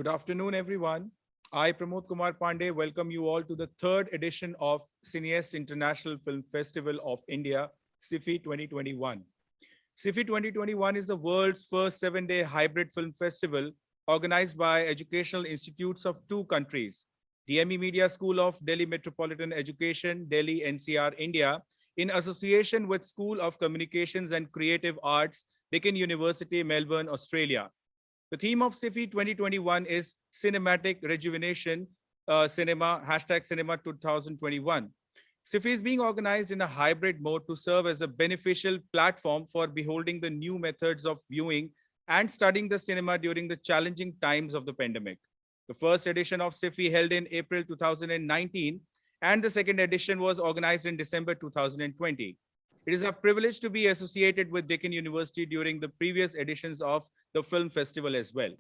Good afternoon, everyone. I, Pramod Kumar Pandey, welcome you all to the third edition of Cineast International Film Festival of India, CIFFI 2021. CIFFI 2021 is the world's first 7-day hybrid film festival organized by educational institutes of two countries, DME Media School of Delhi Metropolitan Education, Delhi NCR, India, in association with School of Communications and Creative Arts, Deakin University, Melbourne, Australia. The theme of CIFFI 2021 is Cinematic Rejuvenation, Cinema, #Cinema 2021. CIFFI is being organized in a hybrid mode to serve as a beneficial platform for beholding the new methods of viewing and studying the cinema during the challenging times of the pandemic. The first edition of CIFFI held in April 2019, and the second edition was organized in December 2020. It is a privilege to be associated with Deakin University during the previous editions of the film festival as well.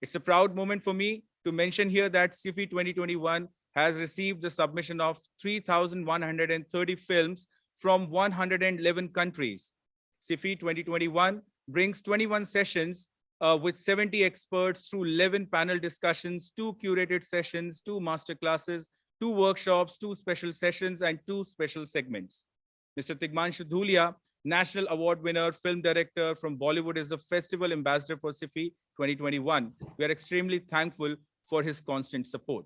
It's a proud moment for me to mention here that CIFFI 2021 has received the submission of 3,130 films from 111 countries. CIFFI 2021 brings 21 sessions with 70 experts through 11 panel discussions, 2 curated sessions, 2 masterclasses, 2 workshops, 2 special sessions, and 2 special segments. Mr. Tigmanshu Dhulia, National Award winner, film director from Bollywood, is the festival ambassador for CIFFI 2021. We are extremely thankful for his constant support.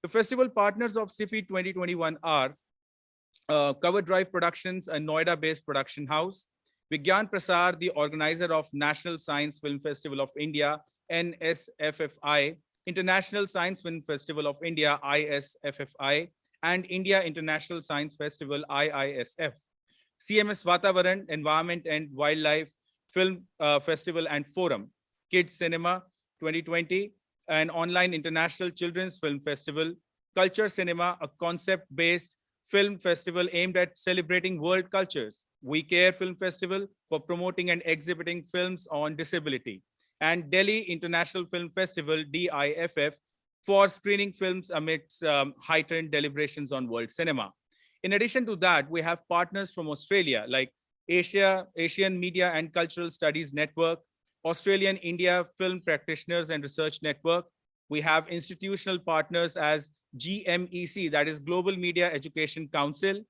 The festival partners of CIFFI 2021 are Cover Drive Productions, a Noida-based production house; Vigyan Prasar, the organizer of National Science Film Festival of India, NSFFI, International Science Film Festival of India, ISFFI, and India International Science Festival, IISF. CMS Vatavaran, Environment and Wildlife Film Festival and Forum. Kids Cinema 2020, an online international children's film festival. Culture Cinema, a concept-based film festival aimed at celebrating world cultures. We Care Film Festival for promoting and exhibiting films on disability. And Delhi International Film Festival, DIFF, for screening films amidst heightened deliberations on world cinema. In addition to that, we have partners from Australia like Asian Media and Cultural Studies Network, Australian India Film Practitioners and Research Network. We have institutional partners as GMEC, that is Global Media Education Council,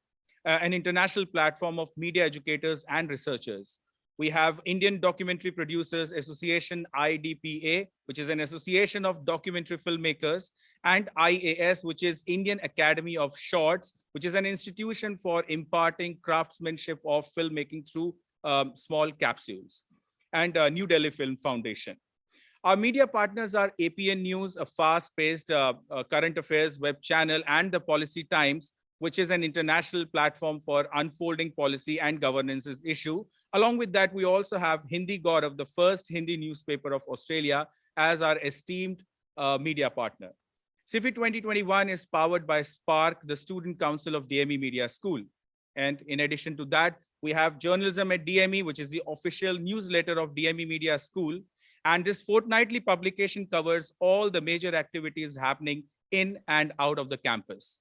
an international platform of media educators and researchers. We have Indian Documentary Producers Association, IDPA, which is an association of documentary filmmakers, and IAS, which is Indian Academy of Shorts, which is an institution for imparting craftsmanship of filmmaking through small capsules, and New Delhi Film Foundation. Our media partners are APN News, a fast-paced current affairs web channel, and the Policy Times, which is an international platform for unfolding policy and governance issue. Along with that, we also have Hindi Gaurav, the first Hindi newspaper of Australia, as our esteemed media partner. CIFFI 2021 is powered by Spark, the Student Council of DME Media School. And in addition to that, we have Journalism at DME, which is the official newsletter of DME Media School. And this fortnightly publication covers all the major activities happening in and out of the campus.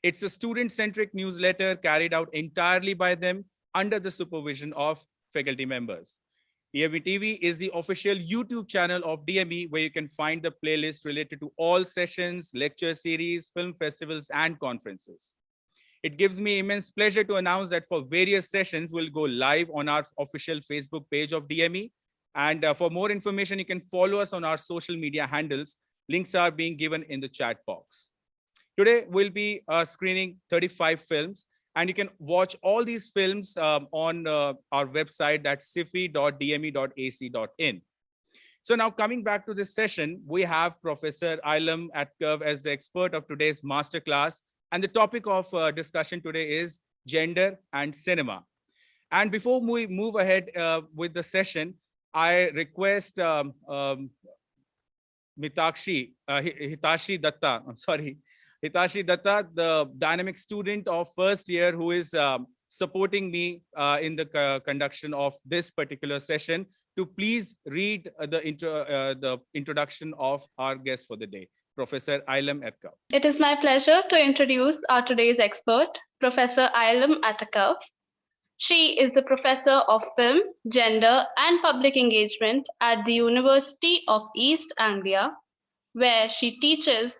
It's a student-centric newsletter carried out entirely by them under the supervision of faculty members. DME TV is the official YouTube channel of DME, where you can find the playlist related to all sessions, lecture series, film festivals, and conferences. It gives me immense pleasure to announce that for various sessions, we'll go live on our official Facebook page of DME. And for more information, you can follow us on our social media handles. Links are being given in the chat box. Today, we'll be screening 35 films, and you can watch all these films on our website, that's ciffi.dme.ac.in. So now coming back to this session, we have Professor Eylem Atakav as the expert of today's masterclass. And the topic of discussion today is gender and cinema. And before we move ahead with the session, I request Hitashi Datta, Hitashi Datta, the dynamic student of first year who is supporting me in the conduction of this particular session, to please read the introduction of our guest for the day, Professor Eylem Atakav. It is my pleasure to introduce our today's expert, Professor Eylem Atakav. She is the Professor of Film, Gender and Public Engagement at the University of East Anglia. where she teaches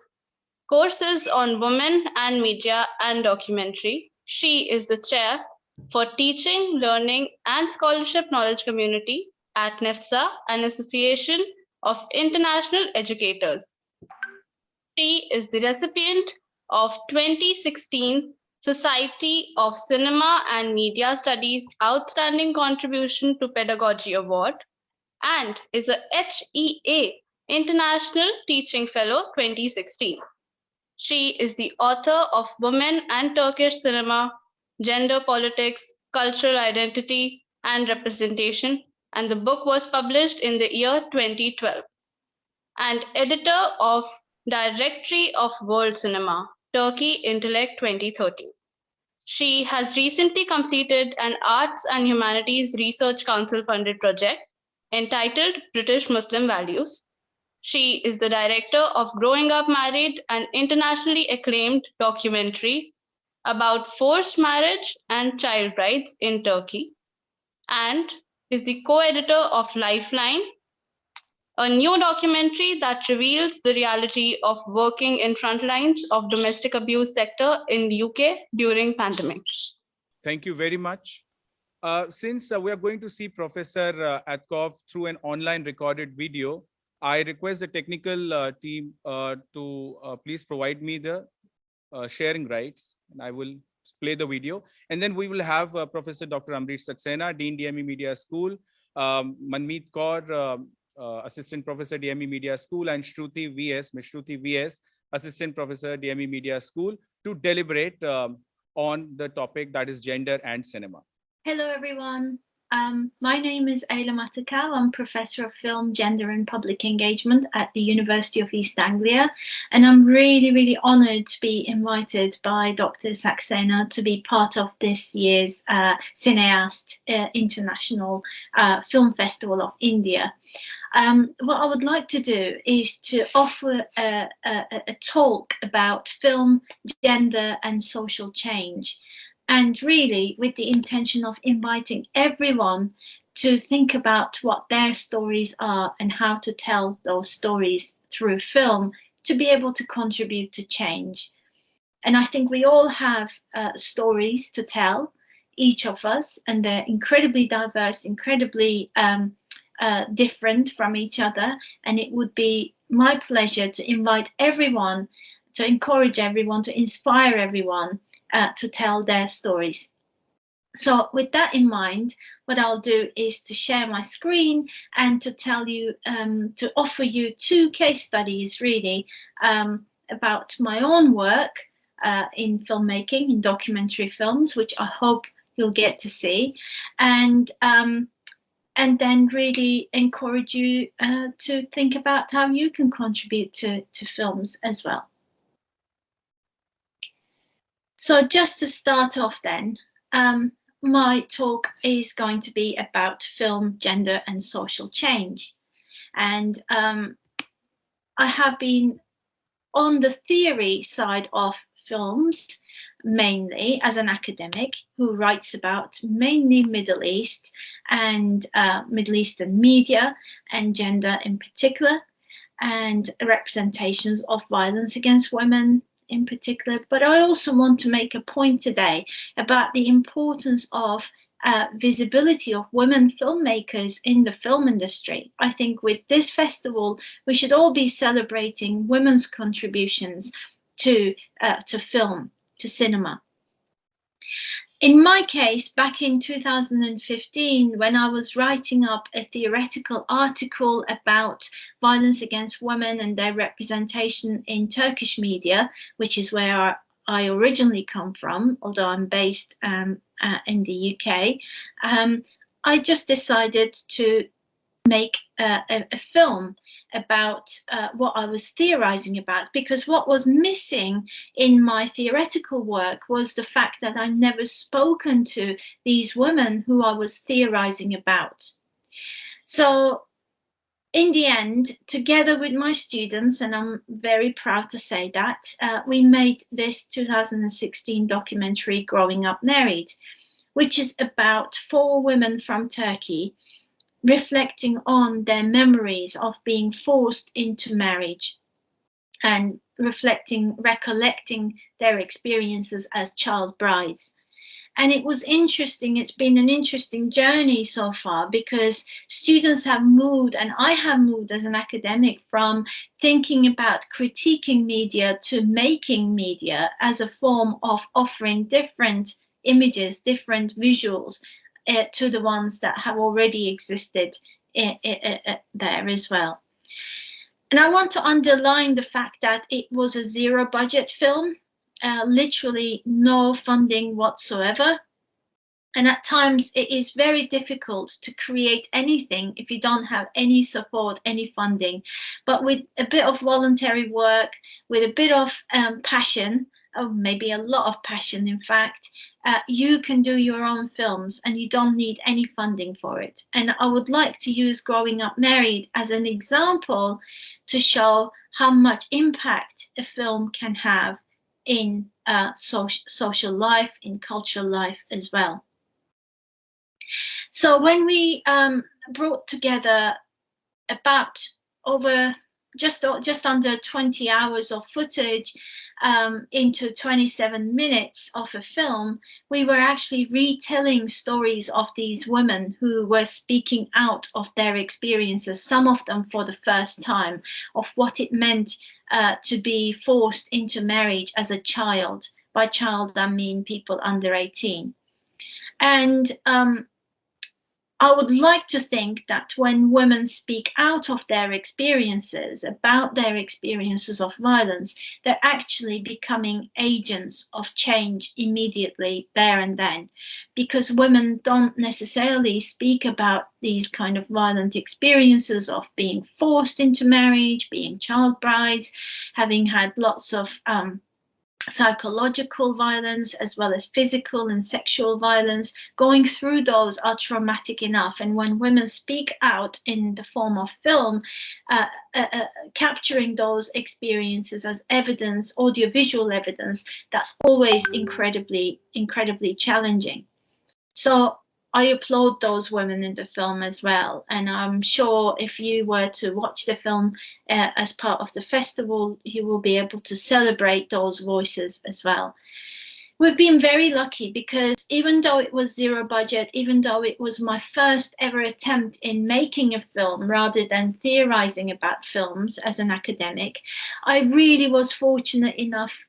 courses on women and media and documentary. She is the chair for teaching, learning, and scholarship knowledge community at NEFSA, an association of international educators. She is the recipient of 2016 Society of Cinema and Media Studies Outstanding Contribution to Pedagogy Award and is a HEA International Teaching Fellow 2016. She is the author of Women and Turkish Cinema, Gender Politics, Cultural Identity and Representation, and the book was published in the year 2012, and editor of Directory of World Cinema, Turkey Intellect 2013. She has recently completed an Arts and Humanities Research Council funded project entitled British Muslim Values. She is the director of Growing Up Married, an internationally acclaimed documentary about forced marriage and child brides in Turkey, and is the co-editor of Lifeline, a new documentary that reveals the reality of working in front lines of domestic abuse sector in the UK during pandemic. Thank you very much. Since we are going to see Professor Atakav through an online recorded video, I request the technical team to please provide me the sharing rights, and I will play the video. And then we will have Professor Dr. Amrish Saxena, Dean DME Media School, Manmeet Kaur, Assistant Professor DME Media School, and Shruti VS, Ms. Shruti VS, Assistant Professor DME Media School, to deliberate on the topic that is gender and cinema. Hello, everyone. My name is Eylem Atakav. I'm Professor of Film, Gender and Public Engagement at the University of East Anglia. And I'm really, really honoured to be invited by Dr. Saxena to be part of this year's Cineast International Film Festival of India. What I would like to do is to offer a talk about film, gender and social change. And really with the intention of inviting everyone to think about what their stories are and how to tell those stories through film to be able to contribute to change. And I think we all have stories to tell, each of us, and they're incredibly diverse, incredibly different from each other. And it would be my pleasure to invite everyone, to encourage everyone, to inspire everyone to tell their stories. So with that in mind, what I'll do is to share my screen and to tell you, to offer you two case studies really about my own work in filmmaking, in documentary films, which I hope you'll get to see, and then really encourage you to think about how you can contribute to films as well. So just to start off then, my talk is going to be about film, gender and social change. And I have been on the theory side of films, mainly as an academic who writes about mainly Middle East and Middle Eastern media and gender in particular, and representations of violence against women in particular. But I also want to make a point today about the importance of visibility of women filmmakers in the film industry. I think with this festival, we should all be celebrating women's contributions to film, to cinema. In my case, back in 2015, when I was writing up a theoretical article about violence against women and their representation in Turkish media, which is where I originally come from, although I'm based in the UK, I just decided to make a film about what I was theorizing about, because what was missing in my theoretical work was the fact that I never spoken to these women who I was theorizing about. So in the end, together with my students, and I'm very proud to say that, we made this 2016 documentary, Growing Up Married, which is about 4 women from Turkey reflecting on their memories of being forced into marriage. and recollecting their experiences as child brides. And it was interesting. It's been an interesting journey so far, because students have moved, and I have moved as an academic, from thinking about critiquing media to making media as a form of offering different images, different visuals to the ones that have already existed there as well. And I want to underline the fact that it was a zero budget film. Literally no funding whatsoever. And at times it is very difficult to create anything if you don't have any support, any funding. But with a bit of voluntary work, with a bit of passion, or maybe a lot of passion, in fact, you can do your own films and you don't need any funding for it. And I would like to use Growing Up Married as an example to show how much impact a film can have in social life, in cultural life as well. So when we brought together about just under 20 hours of footage into 27 minutes of a film, we were actually retelling stories of these women who were speaking out of their experiences, some of them for the first time, of what it meant to be forced into marriage as a child. By child, I mean people under 18. And I would like to think that when women speak out of their experiences, about their experiences of violence, they're actually becoming agents of change immediately there and then, because women don't necessarily speak about these kind of violent experiences of being forced into marriage, being child brides, having had lots of psychological violence as well as physical and sexual violence. Going through those are traumatic enough, and when women speak out in the form of film, capturing those experiences as evidence, audiovisual evidence, that's always incredibly challenging. So I applaud those women in the film as well, and I'm sure if you were to watch the film as part of the festival, you will be able to celebrate those voices as well. We've been very lucky because even though it was zero budget, even though it was my first ever attempt in making a film rather than theorizing about films as an academic, I really was fortunate enough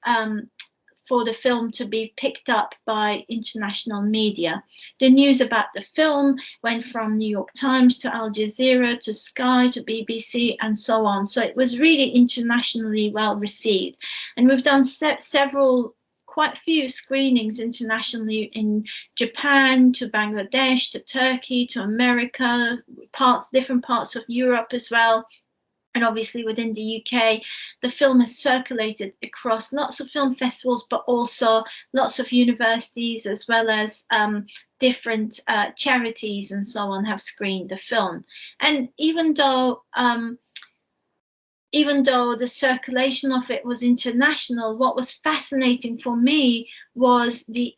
for the film to be picked up by international media. The news about the film went from New York Times to Al Jazeera to Sky to BBC and so on. So it was really internationally well received. And we've done quite a few screenings internationally in Japan to Bangladesh to Turkey to America, different parts of Europe as well. And obviously within the UK, the film has circulated across lots of film festivals, but also lots of universities as well as different charities and so on have screened the film. And even though the circulation of it was international, what was fascinating for me was the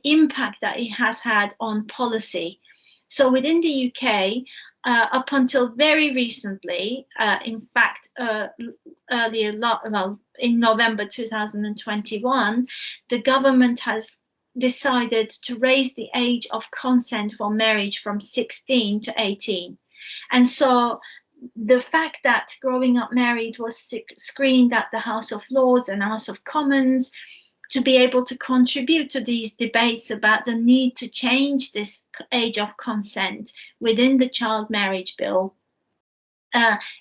impact that it has had on policy. So within the UK, up until very recently, in fact, in November 2021, the government has decided to raise the age of consent for marriage from 16 to 18. And so the fact that Growing Up Married was screened at the House of Lords and House of Commons, to be able to contribute to these debates about the need to change this age of consent within the child marriage bill,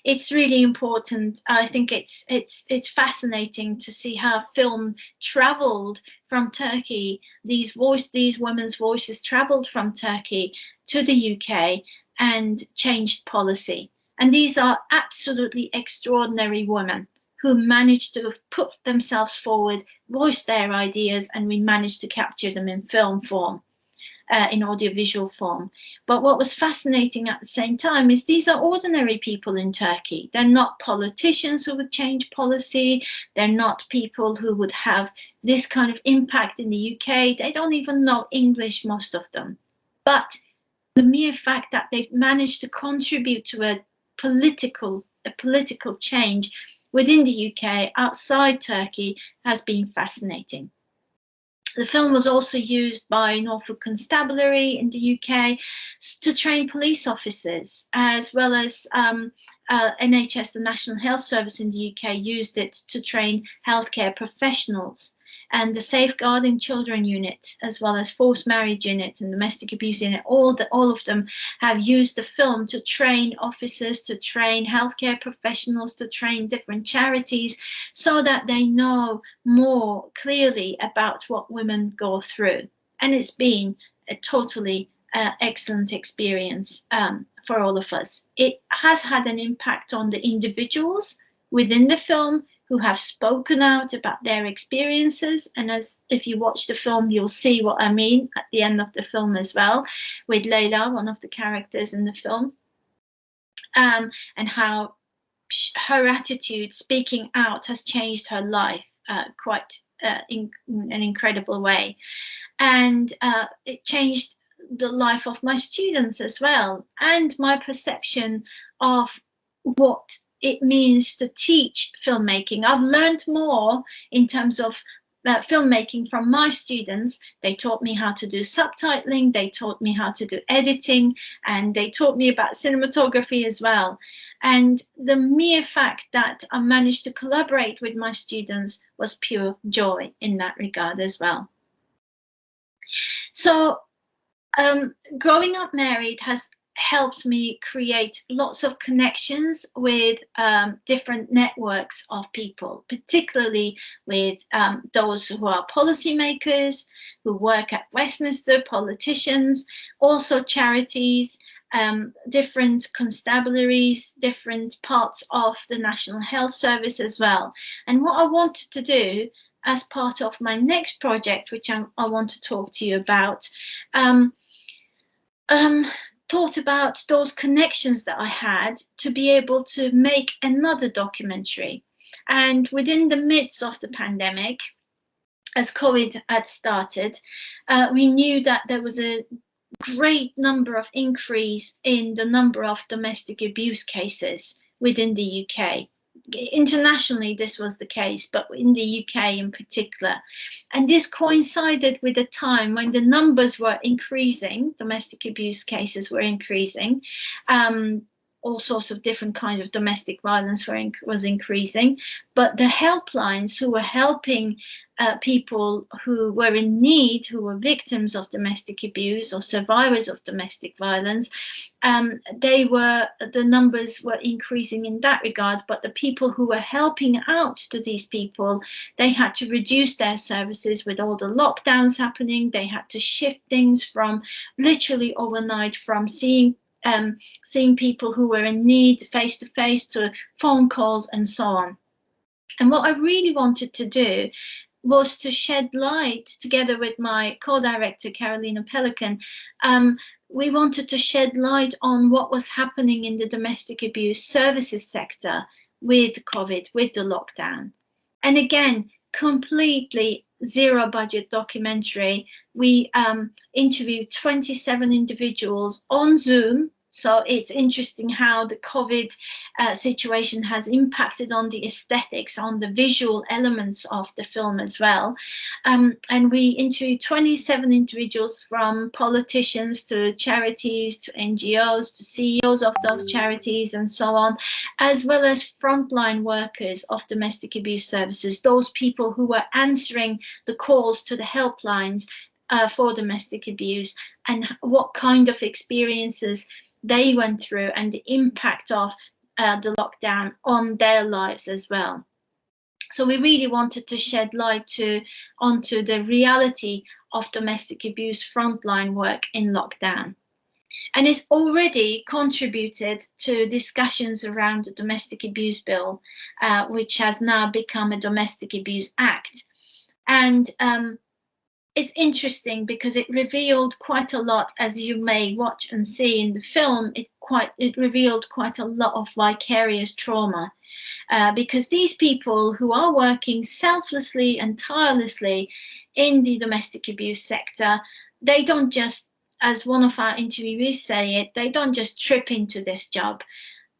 it's really important. I think it's fascinating to see how film traveled from Turkey. These women's voices traveled from Turkey to the UK and changed policy. And these are absolutely extraordinary women who managed to put themselves forward, voice their ideas, and we managed to capture them in film form, in audiovisual form. But what was fascinating at the same time is these are ordinary people in Turkey. They're not politicians who would change policy. They're not people who would have this kind of impact in the UK. They don't even know English, most of them. But the mere fact that they've managed to contribute to a political change within the UK, outside Turkey, has been fascinating. The film was also used by Norfolk Constabulary in the UK to train police officers, as well as NHS, the National Health Service in the UK, used it to train healthcare professionals. And the Safeguarding Children Unit, as well as Forced Marriage Unit and Domestic Abuse Unit, all of them have used the film to train officers, to train healthcare professionals, to train different charities, so that they know more clearly about what women go through. And it's been a totally excellent experience for all of us. It has had an impact on the individuals within the film who have spoken out about their experiences. And as if you watch the film, you'll see what I mean at the end of the film as well, with Leila, one of the characters in the film, and how her attitude, speaking out, has changed her life quite in an incredible way. And it changed the life of my students as well, and my perception of what it means to teach filmmaking. I've learned more in terms of filmmaking from my students. They taught me how to do subtitling, they taught me how to do editing, and they taught me about cinematography as well. And the mere fact that I managed to collaborate with my students was pure joy in that regard as well. So growing up married has helped me create lots of connections with different networks of people, particularly with those who are policymakers, who work at Westminster, politicians, also charities, different constabularies, different parts of the National Health Service as well. And what I wanted to do as part of my next project, which I want to talk to you about, thought about those connections that I had to be able to make another documentary. And within the midst of the pandemic, as COVID had started, we knew that there was a great number of increase in the number of domestic abuse cases within the UK. Internationally, this was the case, but in the UK in particular. And this coincided with a time when the numbers were increasing, domestic abuse cases were increasing, all sorts of different kinds of domestic violence was increasing, but the helplines who were helping people who were in need, who were victims of domestic abuse or survivors of domestic violence, the numbers were increasing in that regard, but the people who were helping out to these people, they had to reduce their services with all the lockdowns happening. They had to shift things from literally overnight, from seeing people who were in need face to face to phone calls and so on. And what I really wanted to do was to shed light, together with my co-director Carolina Pelican, we wanted to shed light on what was happening in the domestic abuse services sector with COVID, with the lockdown. And again, completely zero budget documentary. We interviewed 27 individuals on Zoom. So it's interesting how the COVID situation has impacted on the aesthetics, on the visual elements of the film as well. And we interviewed 27 individuals, from politicians to charities to NGOs to CEOs of those charities and so on, as well as frontline workers of domestic abuse services, those people who were answering the calls to the helplines for domestic abuse, and what kind of experiences they went through and the impact of the lockdown on their lives as well. So we really wanted to shed light onto the reality of domestic abuse frontline work in lockdown. And it's already contributed to discussions around the Domestic Abuse Bill, which has now become a Domestic Abuse Act. And it's interesting because it revealed quite a lot, as you may watch and see in the film. It revealed quite a lot of vicarious trauma, because these people who are working selflessly and tirelessly in the domestic abuse sector, they don't just, as one of our interviewees say it, they don't just trip into this job.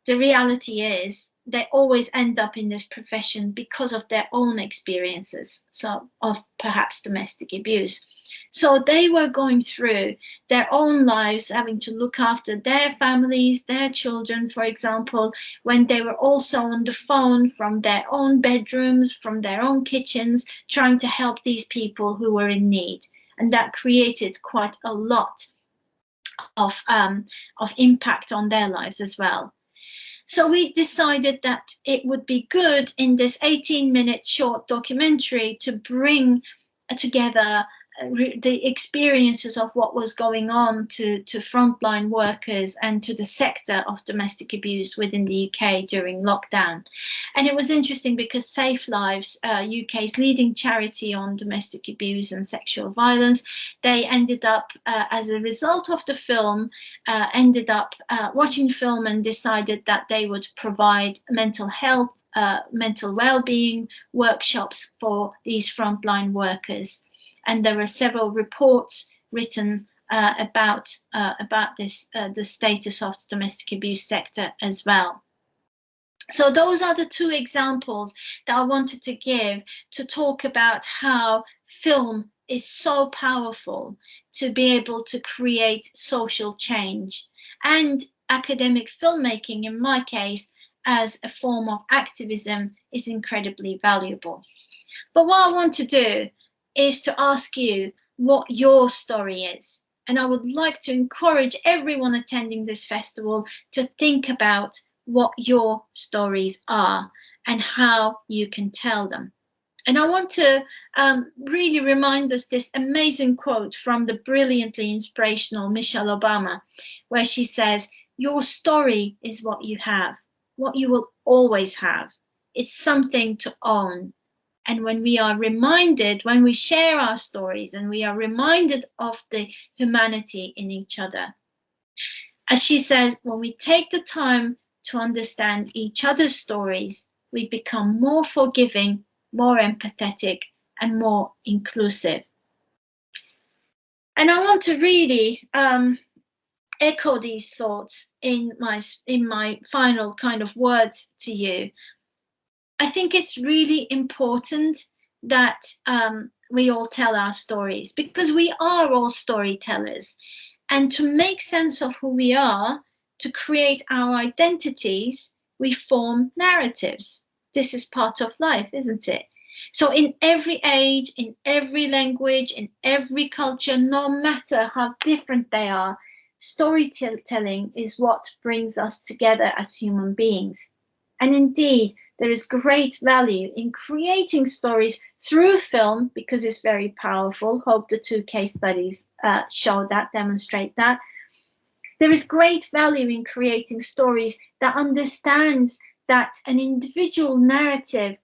The reality is they always end up in this profession because of their own experiences, so of perhaps domestic abuse. So they were going through their own lives, having to look after their families, their children, for example, when they were also on the phone from their own bedrooms, from their own kitchens, trying to help these people who were in need. And that created quite a lot of impact on their lives as well. So we decided that it would be good in this 18-minute short documentary to bring together the experiences of what was going on to frontline workers and to the sector of domestic abuse within the UK during lockdown. And it was interesting because Safe Lives, UK's leading charity on domestic abuse and sexual violence, they ended up, as a result of the film, watching the film and decided that they would provide mental health, mental well-being workshops for these frontline workers. And there were several reports written about this, the status of the domestic abuse sector as well. So those are the two examples that I wanted to give to talk about how film is so powerful to be able to create social change, and academic filmmaking, in my case, as a form of activism, is incredibly valuable. But what I want to do is to ask you what your story is. And I would like to encourage everyone attending this festival to think about what your stories are and how you can tell them. And I want to really remind us this amazing quote from the brilliantly inspirational Michelle Obama, where she says, "Your story is what you have, what you will always have. It's something to own." And when we are reminded, when we share our stories and we are reminded of the humanity in each other, as she says, when we take the time to understand each other's stories, we become more forgiving, more empathetic, and more inclusive. And I want to really echo these thoughts in my final kind of words to you. I think it's really important that we all tell our stories, because we are all storytellers. And to make sense of who we are, to create our identities, we form narratives. This is part of life, isn't it? So in every age, in every language, in every culture, no matter how different they are, storytelling is what brings us together as human beings. And indeed, there is great value in creating stories through film, because it's very powerful. Hope the two case studies show that, demonstrate that. There is great value in creating stories that understands that an individual narrative,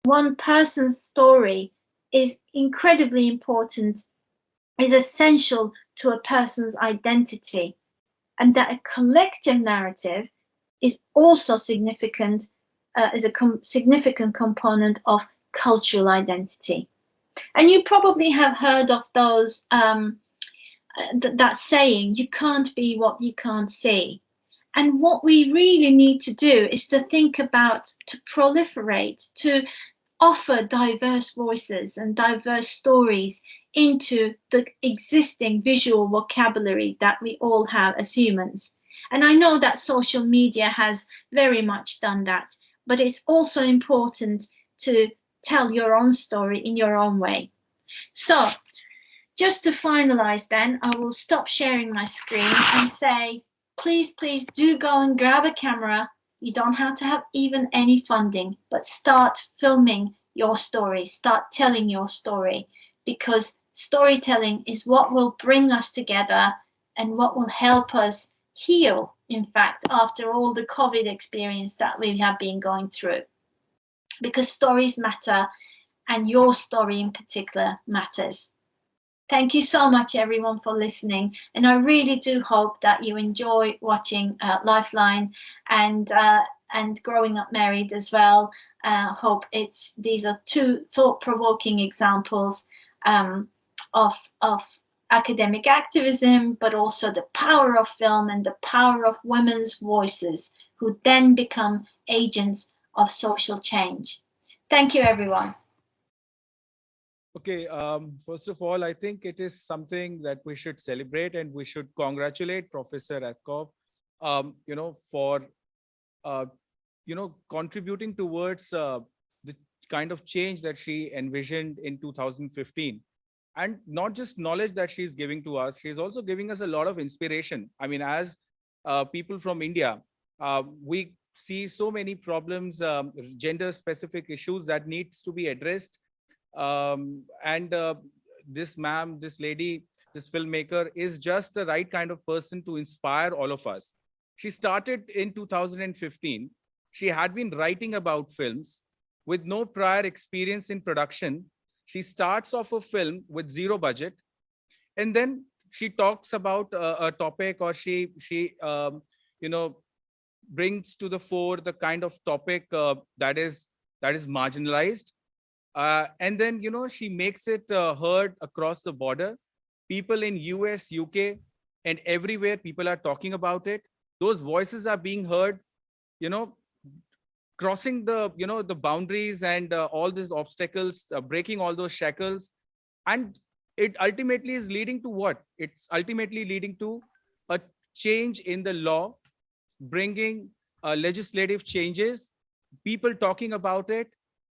one person's story, is incredibly important, is essential to a person's identity, and that a collective narrative is also significant, is a significant component of cultural identity. And you probably have heard of those that saying, you can't be what you can't see. And what we really need to do is to think about, to proliferate, to offer diverse voices and diverse stories into the existing visual vocabulary that we all have as humans. And I know that social media has very much done that, but it's also important to tell your own story in your own way. So just to finalize then, I will stop sharing my screen and say, please do go and grab a camera. You don't have to have even any funding, but start filming your story, start telling your story, because storytelling is what will bring us together and what will help us heal, in fact, after all the COVID experience that we have been going through. Because stories matter, and your story in particular matters. Thank you so much, everyone, for listening. And I really do hope that you enjoy watching Lifeline and Growing Up Married as well. Hope these are two thought-provoking examples of academic activism, but also the power of film and the power of women's voices who then become agents of social change. Thank you, everyone. Okay, first of all, I think it is something that we should celebrate and we should congratulate Professor Atakav, for, uh, contributing towards the kind of change that she envisioned in 2015. And not just knowledge that she's giving to us, she's also giving us a lot of inspiration. I mean, as people from India, we see so many problems, gender specific issues that needs to be addressed. And this lady, this filmmaker is just the right kind of person to inspire all of us. She started in 2015. She had been writing about films with no prior experience in production. She starts off a film with zero budget, and then she talks about a topic, or she you know brings to the fore the kind of topic that is marginalized, and then she makes it heard across the border. People in US, UK, and everywhere, people are talking about it. Those voices are being heard, you know crossing the boundaries and all these obstacles, breaking all those shackles. And it ultimately is leading to what? It's ultimately leading to a change in the law, bringing legislative changes, people talking about it.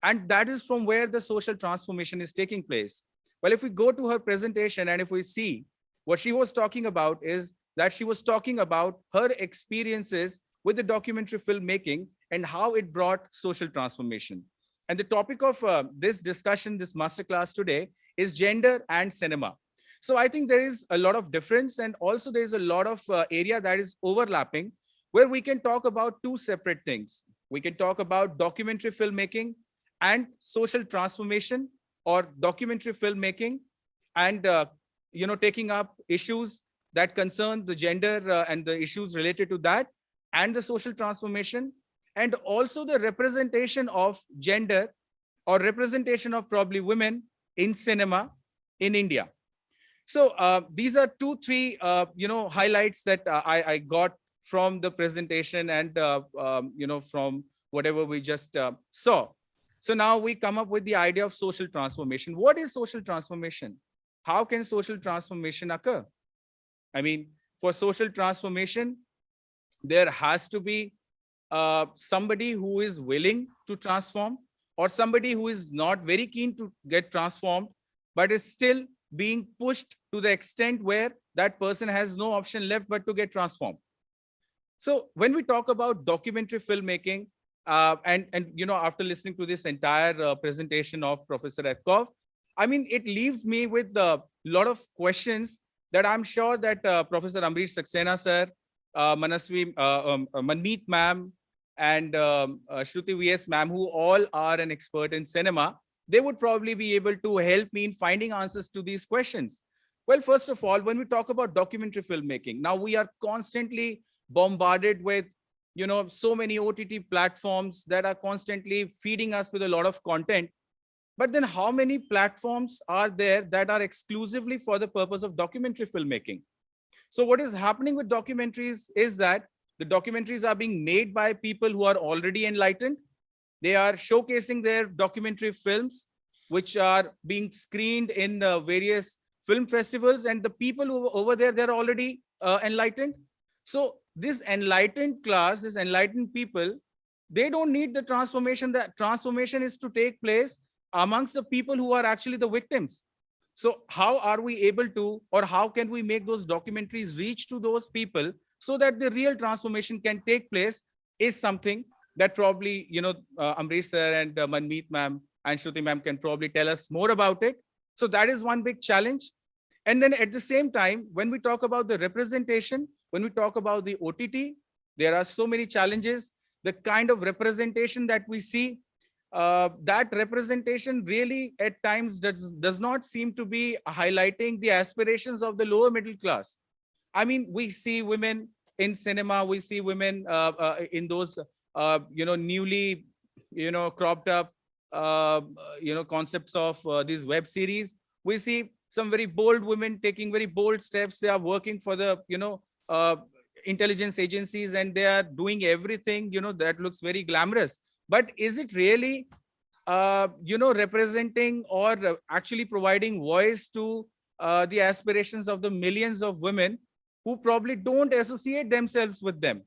And that is from where the social transformation is taking place. Well, if we go to her presentation and if we see what she was talking about, is that she was talking about her experiences with the documentary filmmaking and how it brought social transformation. And the topic of this discussion, this masterclass today, is gender and cinema. So I think there is a lot of difference, and also there is a lot of area that is overlapping, where we can talk about two separate things. We can talk about documentary filmmaking and social transformation, or documentary filmmaking and taking up issues that concern the gender and the issues related to that, and the social transformation, and also the representation of gender or representation of probably women in cinema in India. So these are three highlights that I got from the presentation and from whatever we just saw. So now we come up with the idea of social transformation. What is social transformation? How can social transformation occur? I mean, for social transformation, there has to be somebody who is willing to transform, or somebody who is not very keen to get transformed, but is still being pushed to the extent where that person has no option left but to get transformed. So when we talk about documentary filmmaking, and after listening to this entire presentation of Professor Atakav, I mean, it leaves me with a lot of questions that I'm sure that Professor Amrish Saxena sir, Manmeet ma'am, and Shruti VS ma'am, who all are an expert in cinema, they would probably be able to help me in finding answers to these questions. Well, first of all, when we talk about documentary filmmaking, now we are constantly bombarded with so many OTT platforms that are constantly feeding us with a lot of content. But then how many platforms are there that are exclusively for the purpose of documentary filmmaking? So what is happening with documentaries is that the documentaries are being made by people who are already enlightened. They are showcasing their documentary films, which are being screened in various film festivals, and the people who are over there, they're already enlightened. So this enlightened class, this enlightened people, they don't need the transformation. That transformation is to take place amongst the people who are actually the victims. So how are we able to, or how can we make those documentaries reach to those people so that the real transformation can take place, is something that probably, Amrish sir and Manmeet ma'am and Shruti ma'am can probably tell us more about it. So that is one big challenge. And then at the same time, when we talk about the representation, when we talk about the OTT, there are so many challenges. The kind of representation that we see, that representation really at times does not seem to be highlighting the aspirations of the lower middle class. I mean, we see women in cinema, we see women in those, newly, cropped up, concepts of these web series. We see some very bold women taking very bold steps. They are working for the, intelligence agencies, and they are doing everything, that looks very glamorous. But is it really, representing or actually providing voice to the aspirations of the millions of women who probably don't associate themselves with them?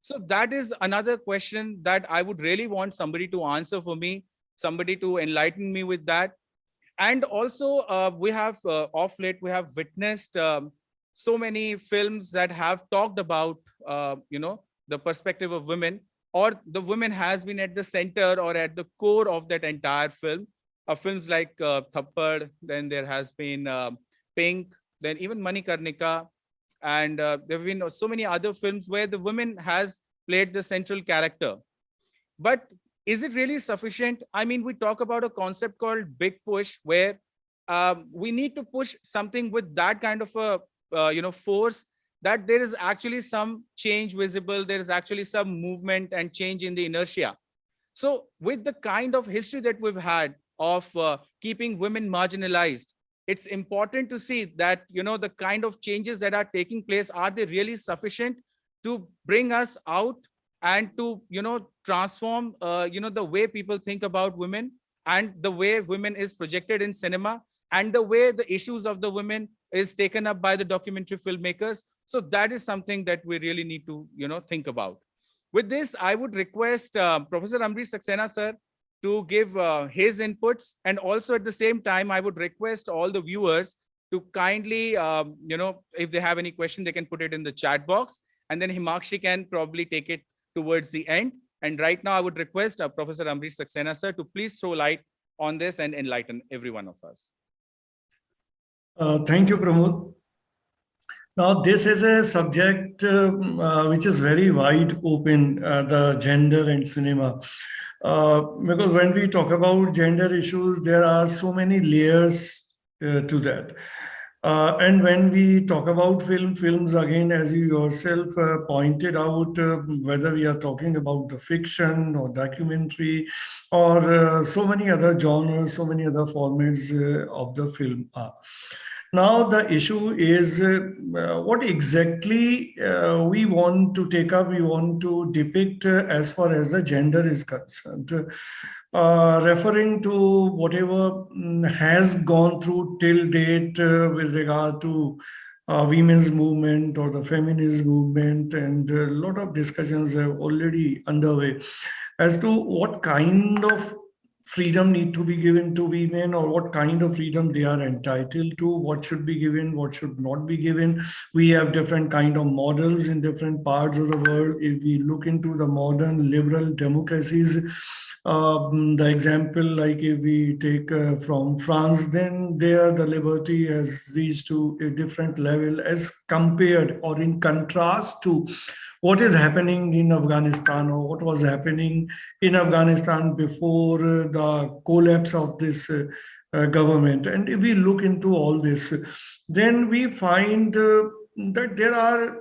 So that is another question that I would really want somebody to answer for me, somebody to enlighten me with that. And also, we have off late, we have witnessed so many films that have talked about, the perspective of women, or the women has been at the center or at the core of that entire film. Films like Thappad, then there has been Pink, then even Manikarnika, and there have been so many other films where the woman has played the central character. But is it really sufficient? I mean, we talk about a concept called big push, where we need to push something with that kind of a force, that there is actually some change visible, there is actually some movement and change in the inertia. So with the kind of history that we've had of keeping women marginalized, it's important to see that, the kind of changes that are taking place, are they really sufficient to bring us out and to, transform, the way people think about women, and the way women is projected in cinema, and the way the issues of the women is taken up by the documentary filmmakers. So that is something that we really need to, think about. With this, I would request Professor Amrish Saxena, sir, to give his inputs. And also at the same time, I would request all the viewers to kindly, if they have any question, they can put it in the chat box. And then Himakshi can probably take it towards the end. And right now, I would request Professor Amrish Saxena, sir, to please throw light on this and enlighten every one of us. Thank you, Pramod. Now, this is a subject which is very wide open, the gender and cinema. Because when we talk about gender issues, there are so many layers to that. And when we talk about films, again, as you yourself pointed out, whether we are talking about the fiction or documentary or so many other genres, so many other formats of the film are. Now, the issue is what exactly we want to take up, we want to depict as far as the gender is concerned. Referring to whatever has gone through till date with regard to women's movement or the feminist movement, and a lot of discussions are already underway as to what kind of freedom need to be given to women, or what kind of freedom they are entitled to, what should be given, what should not be given. We have different kind of models in different parts of the world. If we look into the modern liberal democracies, the example, like if we take from France, then there the liberty has reached to a different level as compared or in contrast to what is happening in Afghanistan, or what was happening in Afghanistan before the collapse of this government. And if we look into all this, then we find that there are,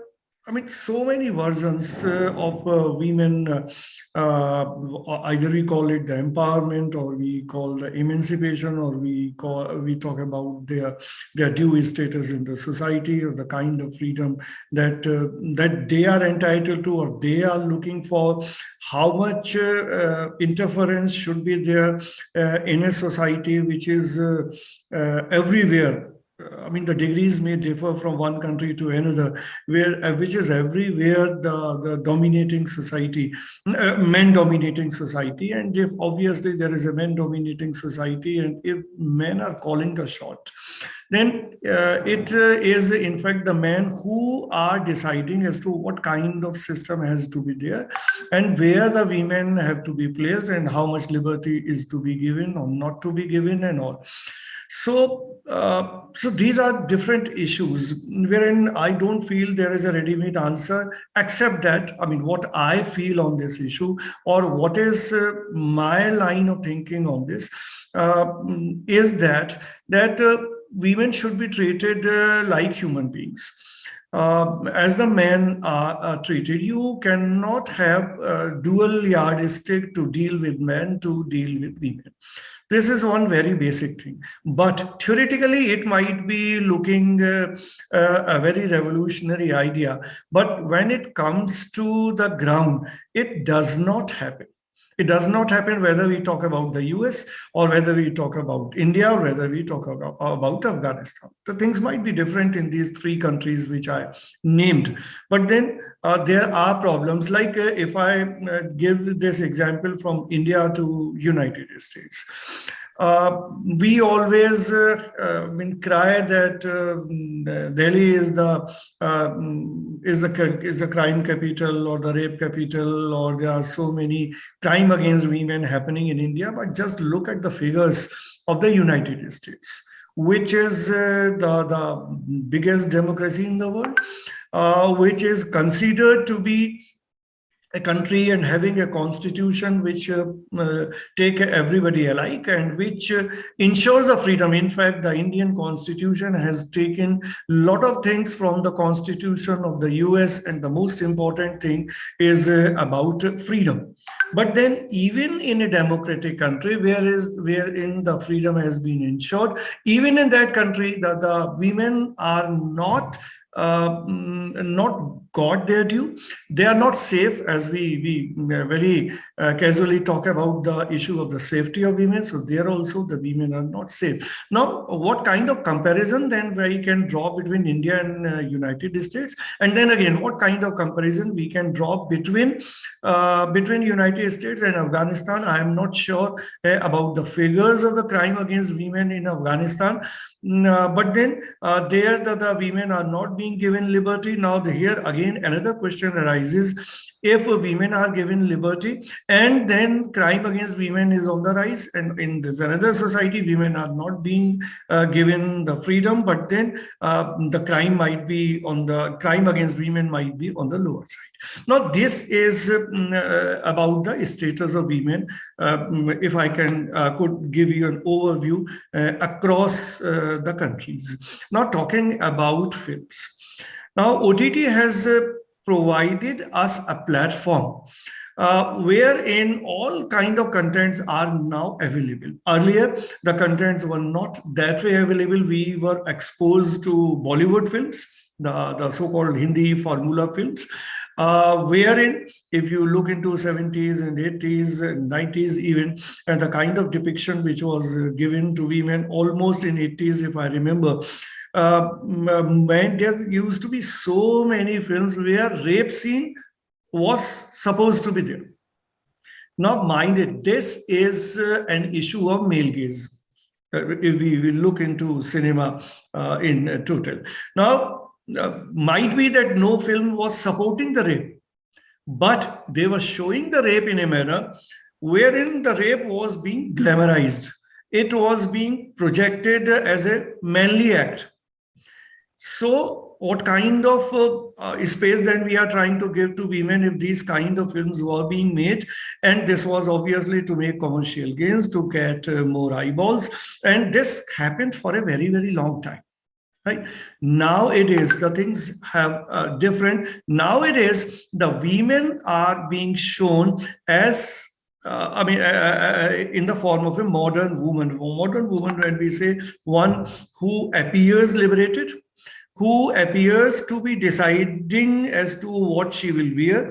so many versions of women, either we call it the empowerment, or we call the emancipation, or we talk about their due status in the society, or the kind of freedom that that they are entitled to, or they are looking for. How much interference should be there in a society which is everywhere. The degrees may differ from one country to another, which is everywhere the dominating society, men dominating society. And if obviously there is a men dominating society, and if men are calling the shot, then it is in fact the men who are deciding as to what kind of system has to be there, and where the women have to be placed, and how much liberty is to be given or not to be given, and all. So these are different issues wherein I don't feel there is a ready-made answer, except that, what I feel on this issue, or what is my line of thinking on this, is that women should be treated like human beings. as the men are treated. You cannot have a dual yardstick to deal with men, to deal with women. This is one very basic thing. But theoretically, it might be looking a very revolutionary idea. But when it comes to the ground, it does not happen. It does not happen whether we talk about the US or whether we talk about India or whether we talk about Afghanistan. The things might be different in these three countries which I named. But then there are problems. Like if I give this example from India to United States. We always cry that Delhi is the crime capital or the rape capital, or there are so many crime against women happening in India. But just look at the figures of the United States, which is the biggest democracy in the world, which is considered to be a country and having a constitution which take everybody alike and which ensures a freedom. In fact, the Indian constitution has taken a lot of things from the constitution of the US, and the most important thing is about freedom. But then even in a democratic country wherein the freedom has been ensured, even in that country, the women are not got their due. They are not safe, as we very casually talk about the issue of the safety of women. So there also the women are not safe. Now, what kind of comparison then we can draw between India and United States? And then again, what kind of comparison we can draw between United States and Afghanistan? I am not sure about the figures of the crime against women in Afghanistan. But then there the women are not being given liberty. Now here again another question arises: if women are given liberty and then crime against women is on the rise, and in this another society women are not being given the freedom, but then the crime against women might be on the lower side. Now this is about the status of women. If I could give you an overview across the countries. Now talking about films. Now OTT has provided us a platform wherein all kind of contents are now available. Earlier, the contents were not that way available. We were exposed to Bollywood films, the so-called Hindi formula films, wherein if you look into 70s and 80s and 90s even, and the kind of depiction which was given to women almost in 80s, if I remember, there used to be so many films where rape scene was supposed to be there. Now mind it, this is an issue of male gaze. If we look into cinema in total. Now, might be that no film was supporting the rape, but they were showing the rape in a manner wherein the rape was being glamorized. It was being projected as a manly act. So what kind of space then we are trying to give to women if these kind of films were being made? And this was obviously to make commercial gains, to get more eyeballs. And this happened for a very, very long time. Right? Nowadays, the things have different. Nowadays, the women are being shown as in the form of a modern woman. Modern woman, when we say one who appears liberated, who appears to be deciding as to what she will wear,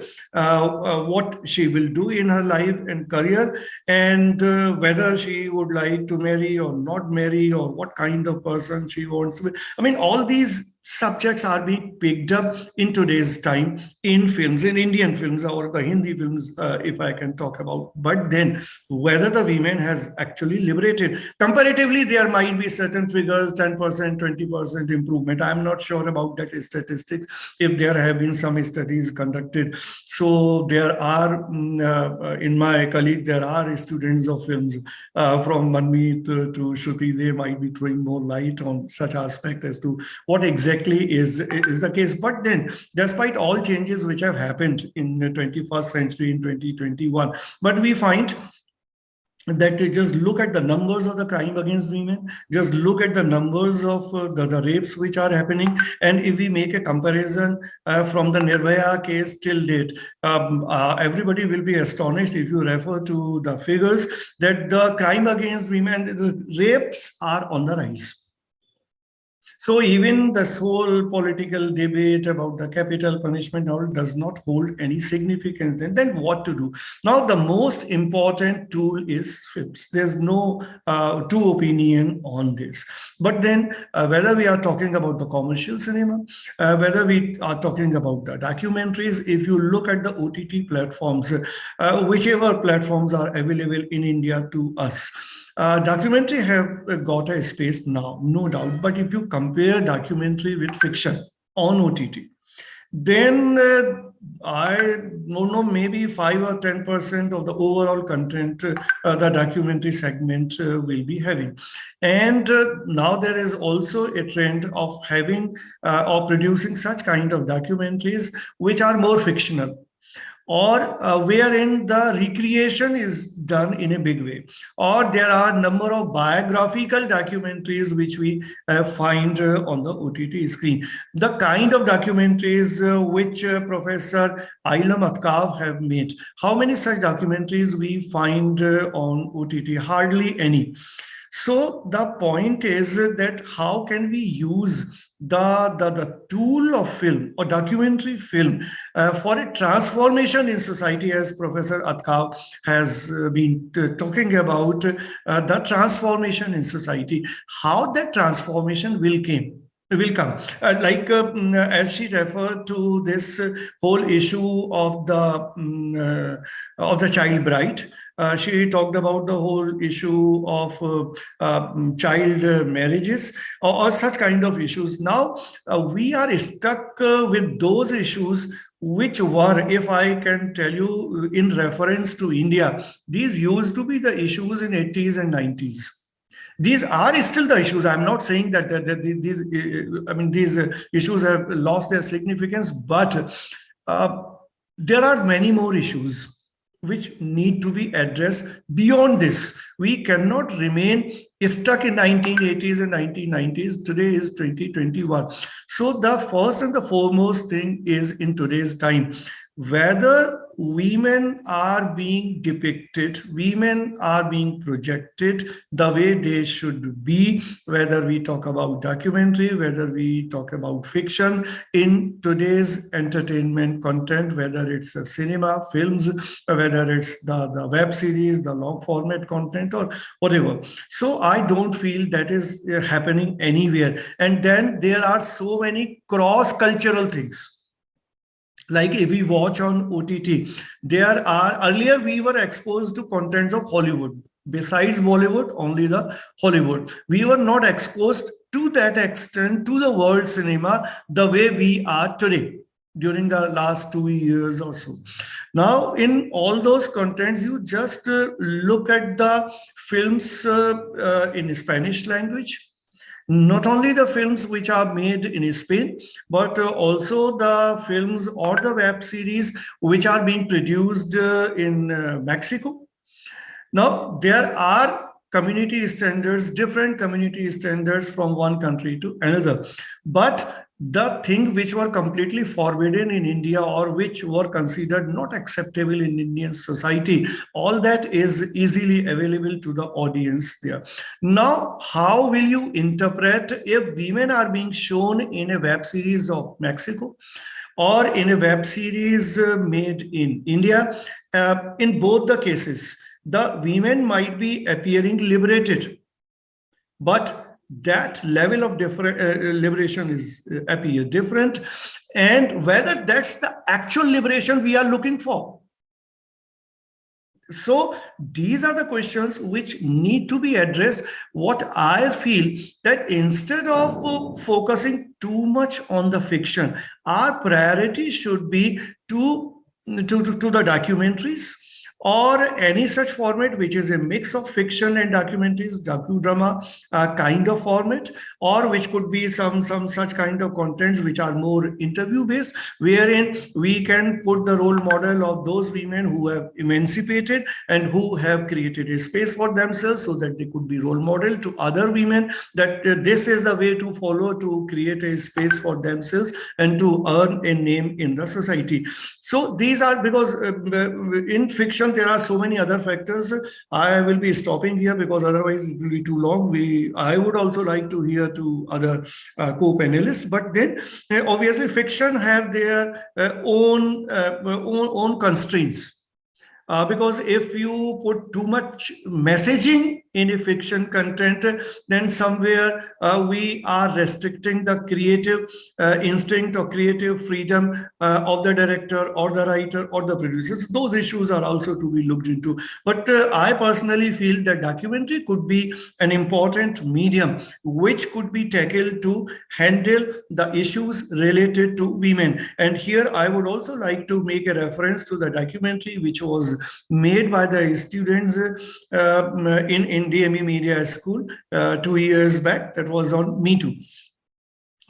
what she will do in her life and career, and whether she would like to marry or not marry, or what kind of person she wants to be. I mean, all these subjects are being picked up in today's time in films, in Indian films or the Hindi films, if I can talk about. But then whether the women has actually liberated, comparatively, there might be certain figures, 10%, 20% improvement. I'm not sure about that statistics, if there have been some studies conducted. So there are, in my colleague, there are students of films from Manmeet to Shruti. They might be throwing more light on such aspect as to what exactly is the case. But then, despite all changes which have happened in the 21st century in 2021, but we find that they just look at the numbers of the crime against women, just look at the numbers of the rapes which are happening. And if we make a comparison from the Nirbhaya case till date, everybody will be astonished if you refer to the figures that the crime against women, the rapes are on the rise. So even this whole political debate about the capital punishment all does not hold any significance. Then what to do? Now, the most important tool is films. There's no two opinion on this. But then whether we are talking about the commercial cinema, whether we are talking about the documentaries, if you look at the OTT platforms, whichever platforms are available in India to us, documentary have got a space now, no doubt. But if you compare documentary with fiction on OTT, then I don't know, maybe 5 or 10% of the overall content the documentary segment will be having. And now there is also a trend of having or producing such kind of documentaries which are more fictional, or wherein the recreation is done in a big way, or there are a number of biographical documentaries which we find on the OTT screen. The kind of documentaries which Professor Eylem Atakav have made, how many such documentaries we find on OTT? Hardly any. So the point is that how can we use the tool of film or documentary film for a transformation in society, as Professor Atakav has been talking about, the transformation in society, how that transformation will come. As she referred to this whole issue of the child bride. She talked about the whole issue of child marriages or such kind of issues. Now we are stuck with those issues which were, if I can tell you, in reference to India, these used to be the issues in 80s and 90s. These are still the issues. I'm not saying that these issues have lost their significance, but there are many more issues which need to be addressed beyond this. We cannot remain stuck in 1980s and 1990s. Today is 2021. So the first and the foremost thing is, in today's time, whether women are being depicted, women are being projected the way they should be, whether we talk about documentary, whether we talk about fiction, in today's entertainment content, whether it's a cinema, films, whether it's the web series, the long format content, or whatever. So I don't feel that is happening anywhere. And then there are so many cross-cultural things. Like if we watch on OTT, there are, earlier we were exposed to contents of Hollywood. Besides Bollywood, only the Hollywood. We were not exposed to that extent to the world cinema the way we are today during the last 2 years or so. Now, in all those contents, you just look at the films in Spanish language. Not only the films which are made in Spain, but also the films or the web series which are being produced in Mexico. Now, there are community standards, different community standards from one country to another. But the thing which were completely forbidden in India or which were considered not acceptable in Indian society, all that is easily available to the audience there. Now, how will you interpret if women are being shown in a web series of Mexico or in a web series made in India? In both the cases, the women might be appearing liberated, but that level of liberation is appear different, and whether that's the actual liberation we are looking for. So these are the questions which need to be addressed. What I feel that instead of focusing too much on the fiction, our priority should be to the documentaries. or any such format which is a mix of fiction and documentaries, docudrama kind of format, or which could be some such kind of contents which are more interview based, wherein we can put the role model of those women who have emancipated and who have created a space for themselves so that they could be role model to other women, that this is the way to follow to create a space for themselves and to earn a name in the society. So these are, because in fiction there are so many other factors. I will be stopping here because otherwise it will be too long. I would also like to hear to other co-panelists, but then obviously fiction have their own constraints. Because if you put too much messaging in a fiction content, then somewhere we are restricting the creative instinct or creative freedom of the director or the writer or the producers. Those issues are also to be looked into. But I personally feel that documentary could be an important medium which could be tackled to handle the issues related to women. And here I would also like to make a reference to the documentary which was made by the students in DME Media School 2 years back, that was on Me Too.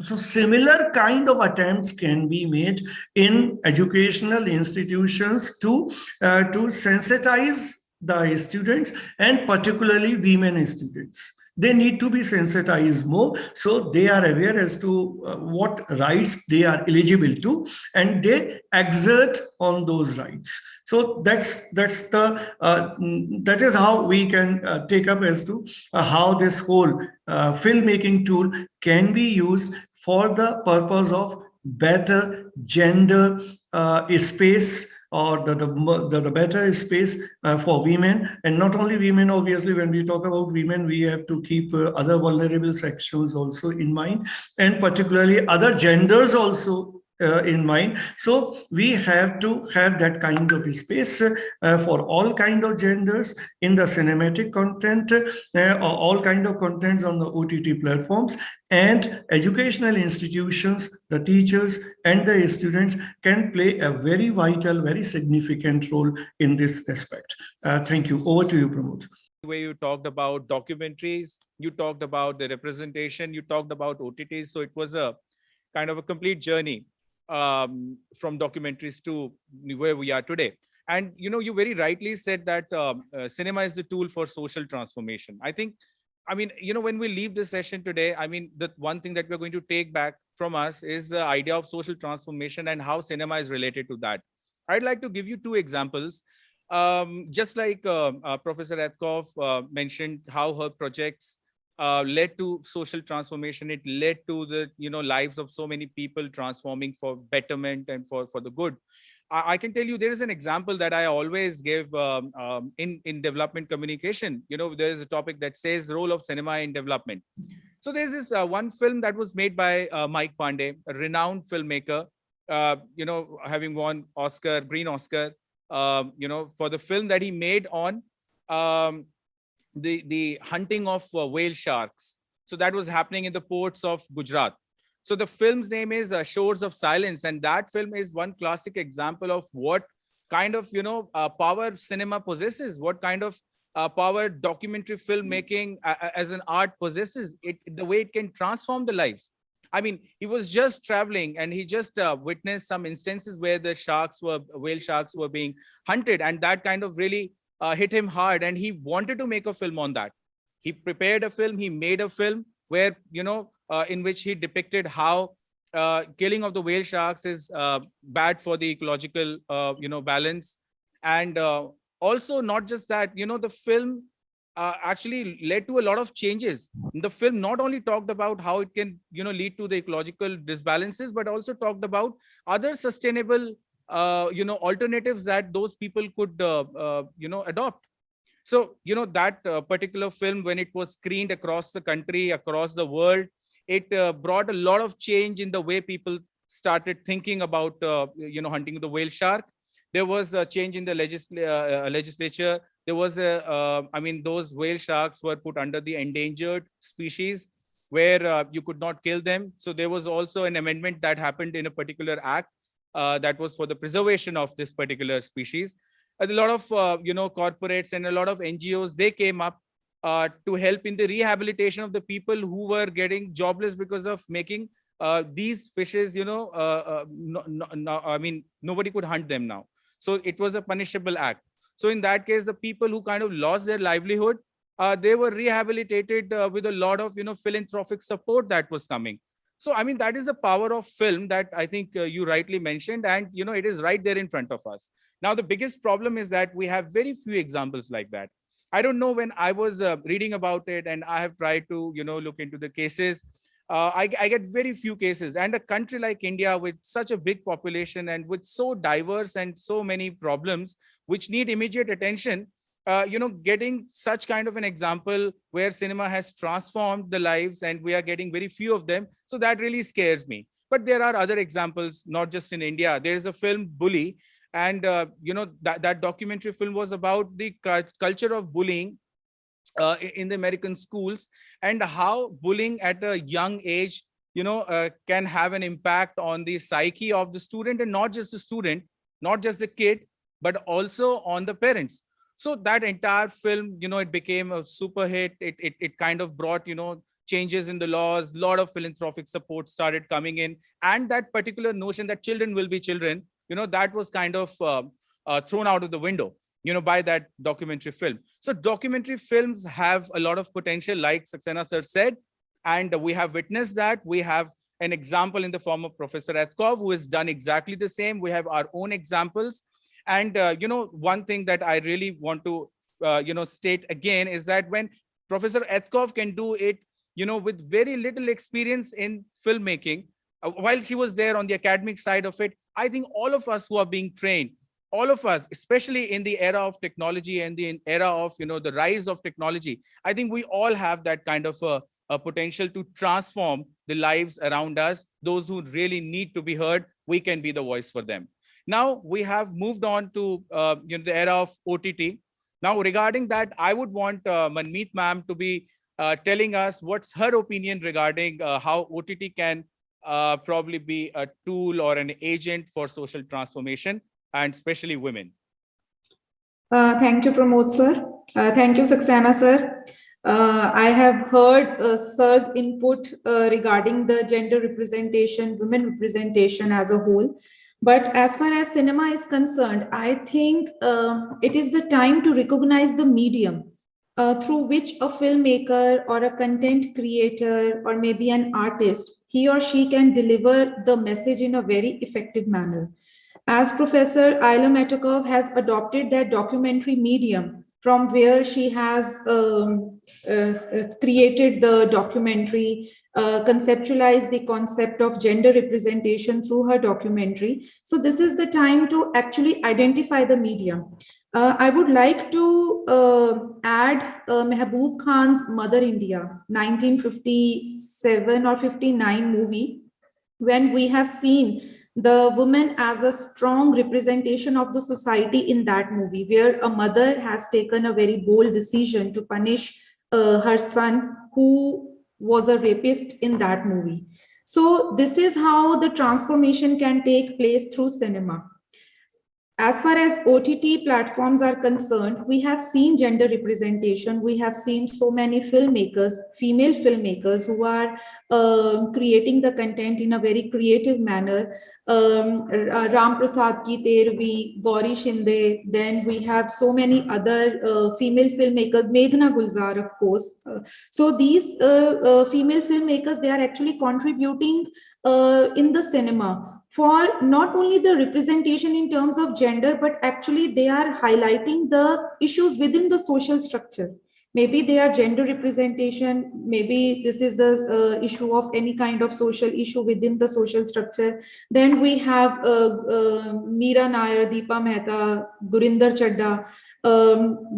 So similar kind of attempts can be made in educational institutions to sensitize the students, and particularly women students. They need to be sensitized more so they are aware as to what rights they are eligible to, and they exert on those rights. So that is how we can take up as to how this whole filmmaking tool can be used for the purpose of better gender space, or the better space for women. And not only women, obviously when we talk about women we have to keep other vulnerable sections also in mind, and particularly other genders also in mind. So we have to have that kind of space for all kind of genders in the cinematic content, or all kind of contents on the OTT platforms. And educational institutions, the teachers and the students can play a very vital, very significant role in this respect. Thank you. Over to you, Pramod. Where you talked about documentaries, you talked about the representation, you talked about OTTs. So it was a kind of a complete journey from documentaries to where we are today. And you very rightly said that cinema is the tool for social transformation. I mean, when we leave this session today, I mean, the one thing that we're going to take back from us is the idea of social transformation and how cinema is related to that. I'd like to give you two examples. Just like Professor Atakav mentioned how her projects led to social transformation. It led to the lives of so many people transforming for betterment and for the good. I can tell you there is an example that I always give in development communication. There is a topic that says role of cinema in development. So there's this one film that was made by Mike Pandey, a renowned filmmaker, having won Green Oscar, for the film that he made on the hunting of whale sharks. So that was happening in the ports of Gujarat. So the film's name is Shores of Silence. And that film is one classic example of what kind of, power cinema possesses, what kind of power documentary filmmaking as an art possesses, the way it can transform the lives. I mean, he was just traveling and he just witnessed some instances where the whale sharks were being hunted. And that kind of really hit him hard. And he wanted to make a film on that. He prepared a film, he made a film where, in which he depicted how killing of the whale sharks is bad for the ecological, balance. And also not just that, the film actually led to a lot of changes. The film not only talked about how it can, lead to the ecological disbalances, but also talked about other sustainable, alternatives that those people could, adopt. So, that particular film, when it was screened across the country, across the world, it brought a lot of change in the way people started thinking about, hunting the whale shark. There was a change in the legislature. There was those whale sharks were put under the endangered species where you could not kill them. So there was also an amendment that happened in a particular act that was for the preservation of this particular species. a lot of corporates and a lot of NGOs, they came up to help in the rehabilitation of the people who were getting jobless because of making these fishes, I mean, nobody could hunt them now. So it was a punishable act. So in that case, the people who kind of lost their livelihood, they were rehabilitated with a lot of, philanthropic support that was coming. So, I mean, that is the power of film that I think you rightly mentioned, and, it is right there in front of us. Now, the biggest problem is that we have very few examples like that. I don't know, when I was reading about it and I have tried to, look into the cases, I get very few cases. And a country like India with such a big population and with so diverse and so many problems which need immediate attention, getting such kind of an example where cinema has transformed the lives and we are getting very few of them. So that really scares me. But there are other examples, not just in India. There is a film, Bully. And, that documentary film was about the culture of bullying in the American schools, and how bullying at a young age, can have an impact on the psyche of the student, and not just the student, not just the kid, but also on the parents. So that entire film, it became a super hit. It kind of brought, changes in the laws. A lot of philanthropic support started coming in, and that particular notion that children will be children, that was kind of thrown out of the window, by that documentary film. So documentary films have a lot of potential, like Saxena sir said, and we have witnessed that. We have an example in the form of Professor Atakav, who has done exactly the same. We have our own examples. And, one thing that I really want to, state again is that when Professor Atakav can do it, with very little experience in filmmaking, while she was there on the academic side of it, I think all of us who are being trained, all of us, especially in the era of technology and the era of, the rise of technology, I think we all have that kind of a potential to transform the lives around us. Those who really need to be heard, we can be the voice for them. Now we have moved on to the era of OTT. Now regarding that, I would want Manmeet ma'am to be telling us what's her opinion regarding how OTT can probably be a tool or an agent for social transformation, and especially women. Thank you, Pramod sir. Thank you, Saxena sir. I have heard sir's input regarding the gender representation, women representation as a whole. But as far as cinema is concerned, I think it is the time to recognize the medium through which a filmmaker or a content creator or maybe an artist, he or she can deliver the message in a very effective manner. As Professor Eylem has adopted that documentary medium, from where she has created the documentary, conceptualized the concept of gender representation through her documentary. So this is the time to actually identify the medium. I would like to add Mehboob Khan's Mother India, 1957 or 59 movie, when we have seen the woman as a strong representation of the society in that movie, where a mother has taken a very bold decision to punish her son, who was a rapist in that movie. So this is how the transformation can take place through cinema. As far as OTT platforms are concerned, we have seen gender representation. We have seen so many filmmakers, female filmmakers, who are creating the content in a very creative manner. Ram Prasad Ki Tervi, Gauri Shinde, then we have so many other female filmmakers, Meghna Gulzar, of course. So these female filmmakers, they are actually contributing in the cinema for not only the representation in terms of gender, but actually they are highlighting the issues within the social structure. Maybe they are gender representation, maybe this is the issue of any kind of social issue within the social structure. Then we have Meera Nair, Deepa Mehta, Gurinder Chadda.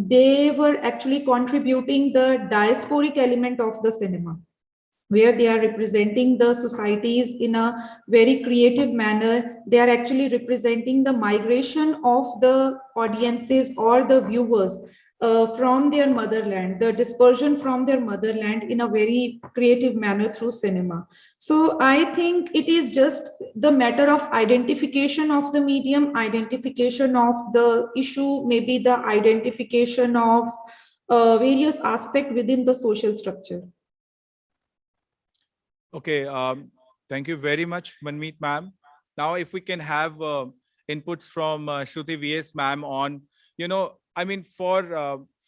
They were actually contributing the diasporic element of the cinema, where they are representing the societies in a very creative manner. They are actually representing the migration of the audiences or the viewers from their motherland, the dispersion from their motherland in a very creative manner through cinema. So I think it is just the matter of identification of the medium, identification of the issue, maybe the identification of various aspects within the social structure. Okay, thank you very much, Manmeet ma'am. Now, if we can have inputs from Shruti VS ma'am on, I mean, for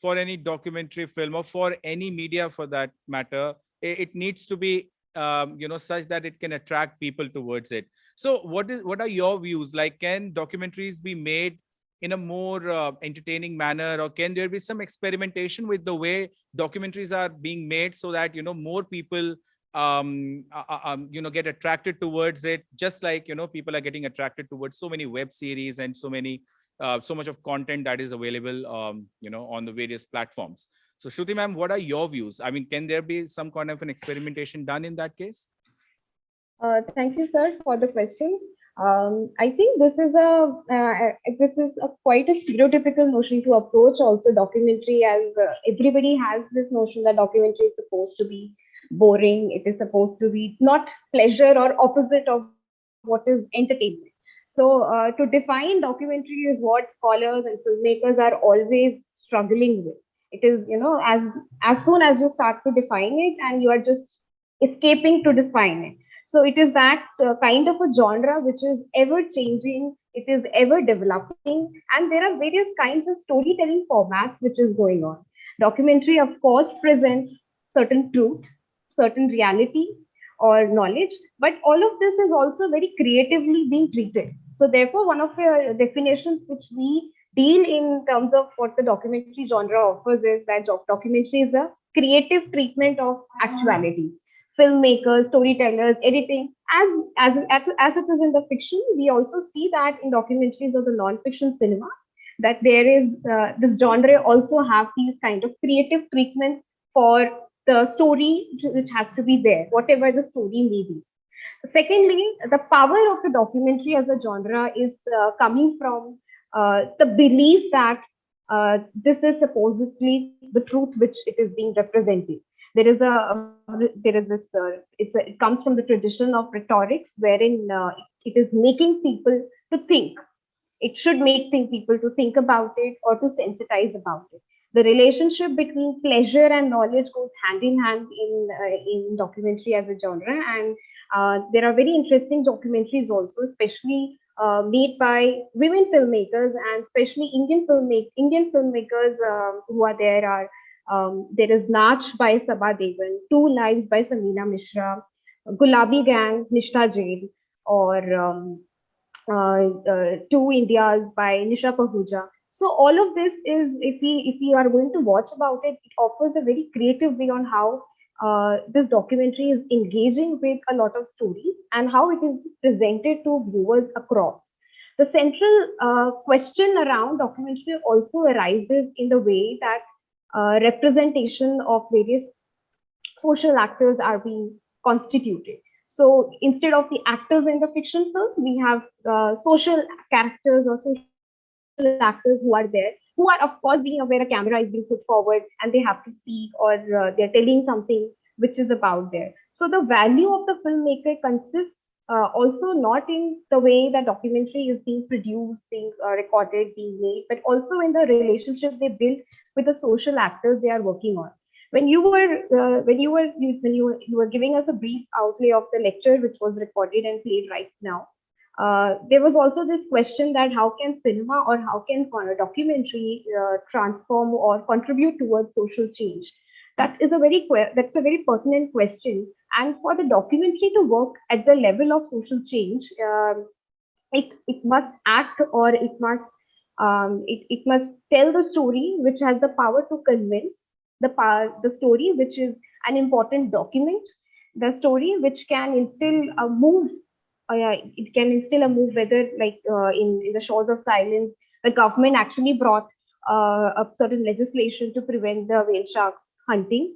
any documentary film or for any media for that matter, it needs to be, such that it can attract people towards it. So, what are your views? Like, can documentaries be made in a more entertaining manner, or can there be some experimentation with the way documentaries are being made so that more people get attracted towards it, just like people are getting attracted towards so many web series and so much of content that is available on the various platforms. So Shruti ma'am, what are your views? I mean, can there be some kind of an experimentation done in that case? Thank you, sir, for the question. I think this is a quite a stereotypical notion to approach also documentary, as everybody has this notion that documentary is supposed to be boring. It is supposed to be not pleasure or opposite of what is entertainment. So to define documentary is what scholars and filmmakers are always struggling with. It is, as soon as you start to define it and you are just escaping to define it. So it is that kind of a genre which is ever changing, it is ever developing, and there are various kinds of storytelling formats which is going on. Documentary, of course, presents certain truth, certain reality or knowledge, but all of this is also very creatively being treated. So therefore, one of the definitions which we deal in terms of what the documentary genre offers is that documentary is a creative treatment of actualities. Filmmakers, storytellers, editing, as it is in the fiction, we also see that in documentaries of the non-fiction cinema, that there is this genre also have these kind of creative treatments for the story which has to be there, whatever the story may be. Secondly, the power of the documentary as a genre is coming from the belief that this is supposedly the truth which it is being represented. It comes from the tradition of rhetorics, wherein it is making people to think. It should make people to think about it or to sensitize about it. The relationship between pleasure and knowledge goes hand in hand in documentary as a genre, and there are very interesting documentaries also, especially made by women filmmakers, and especially Indian filmmakers who are there. There is Nach by Sabha Devan, Two Lives by Samina Mishra, Gulabi Gang, Nishtha Jain, or Two Indias by Nisha Pahuja. So all of this is, if we are going to watch about it, it offers a very creative way on how this documentary is engaging with a lot of stories and how it is presented to viewers across. The central question around documentary also arises in the way that representation of various social actors are being constituted. So instead of the actors in the fiction film, we have social characters or social actors who are there, who are of course being aware a camera is being put forward and they have to speak, or they're telling something which is about there. So the value of the filmmaker consists also not in the way that documentary is being produced, being recorded, being made, but also in the relationship they build with the social actors they are working on. When you were giving us a brief outlay of the lecture which was recorded and played right now, there was also this question that how can cinema or how can documentary transform or contribute towards social change? That's a very pertinent question. And for the documentary to work at the level of social change, it must act, or it must tell the story which has the power to convince, the story which is an important document, the story which can instill a move. It can instill a move, whether like in the Shores of Silence, the government actually brought a certain legislation to prevent the whale sharks hunting.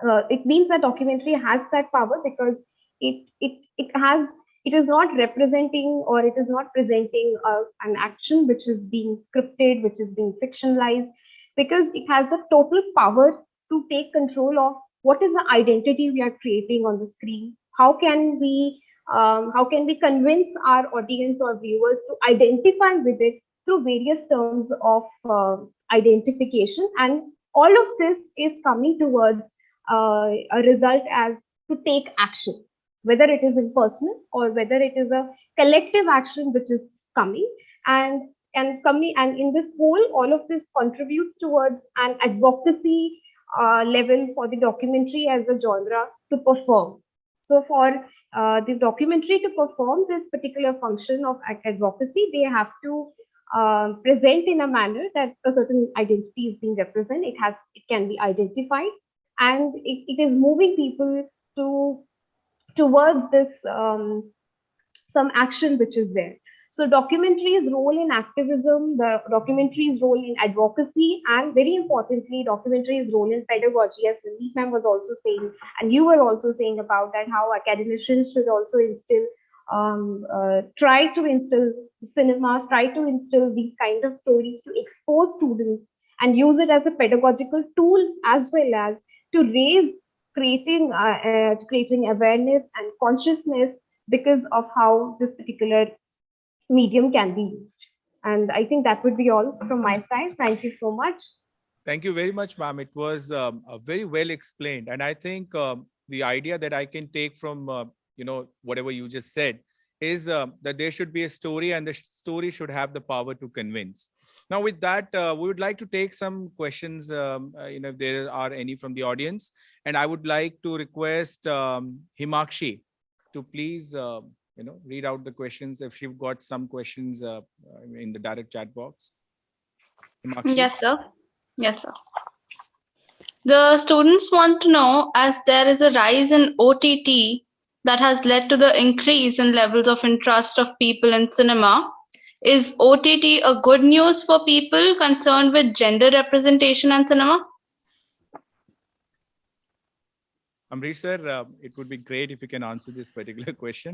It means that documentary has that power because it is not representing, or it is not presenting an action which is being scripted, which is being fictionalized. because it has the total power to take control of what is the identity we are creating on the screen. How can we convince our audience or viewers to identify with it through various terms of identification? And all of this is coming towards a result as to take action, whether it is in personal or whether it is a collective action which is coming. And in this whole, all of this contributes towards an advocacy level for the documentary as a genre to perform. So for the documentary to perform this particular function of advocacy, they have to present in a manner that a certain identity is being represented. It can be identified, and it is moving people towards this some action which is there. So documentary's role in activism, the documentary's role in advocacy, and very importantly, documentary's role in pedagogy, as Nandit ma'am was also saying, and you were also saying about that, how academicians should also try to instill cinemas, try to instill these kind of stories to expose students and use it as a pedagogical tool, as well as to raise creating awareness and consciousness because of how this particular medium can be used. And I think that would be all from my side. Thank you so much. Thank you very much, ma'am. It was very well explained. And I think the idea that I can take from, whatever you just said is that there should be a story, and the story should have the power to convince. Now, with that, we would like to take some questions, if there are any from the audience. And I would like to request Himakshi to please, read out the questions if you've got some questions in the direct chat box. Himakshi? Yes, sir. Yes, sir. The students want to know, as there is a rise in OTT that has led to the increase in levels of interest of people in cinema, is OTT a good news for people concerned with gender representation in cinema? Amrish sir, it would be great if you can answer this particular question.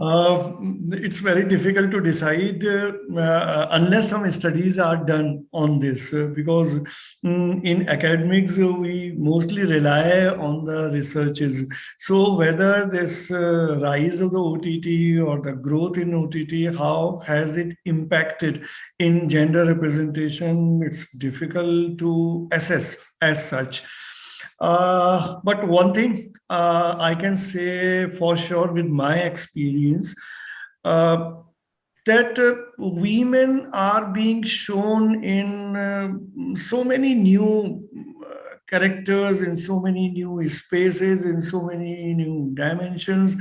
It's very difficult to decide unless some studies are done on this, because in academics, we mostly rely on the researches. So whether this rise of the OTT or the growth in OTT, how has it impacted in gender representation? It's difficult to assess as such. But one thing I can say for sure with my experience, that women are being shown in so many new characters, in so many new spaces, in so many new dimensions,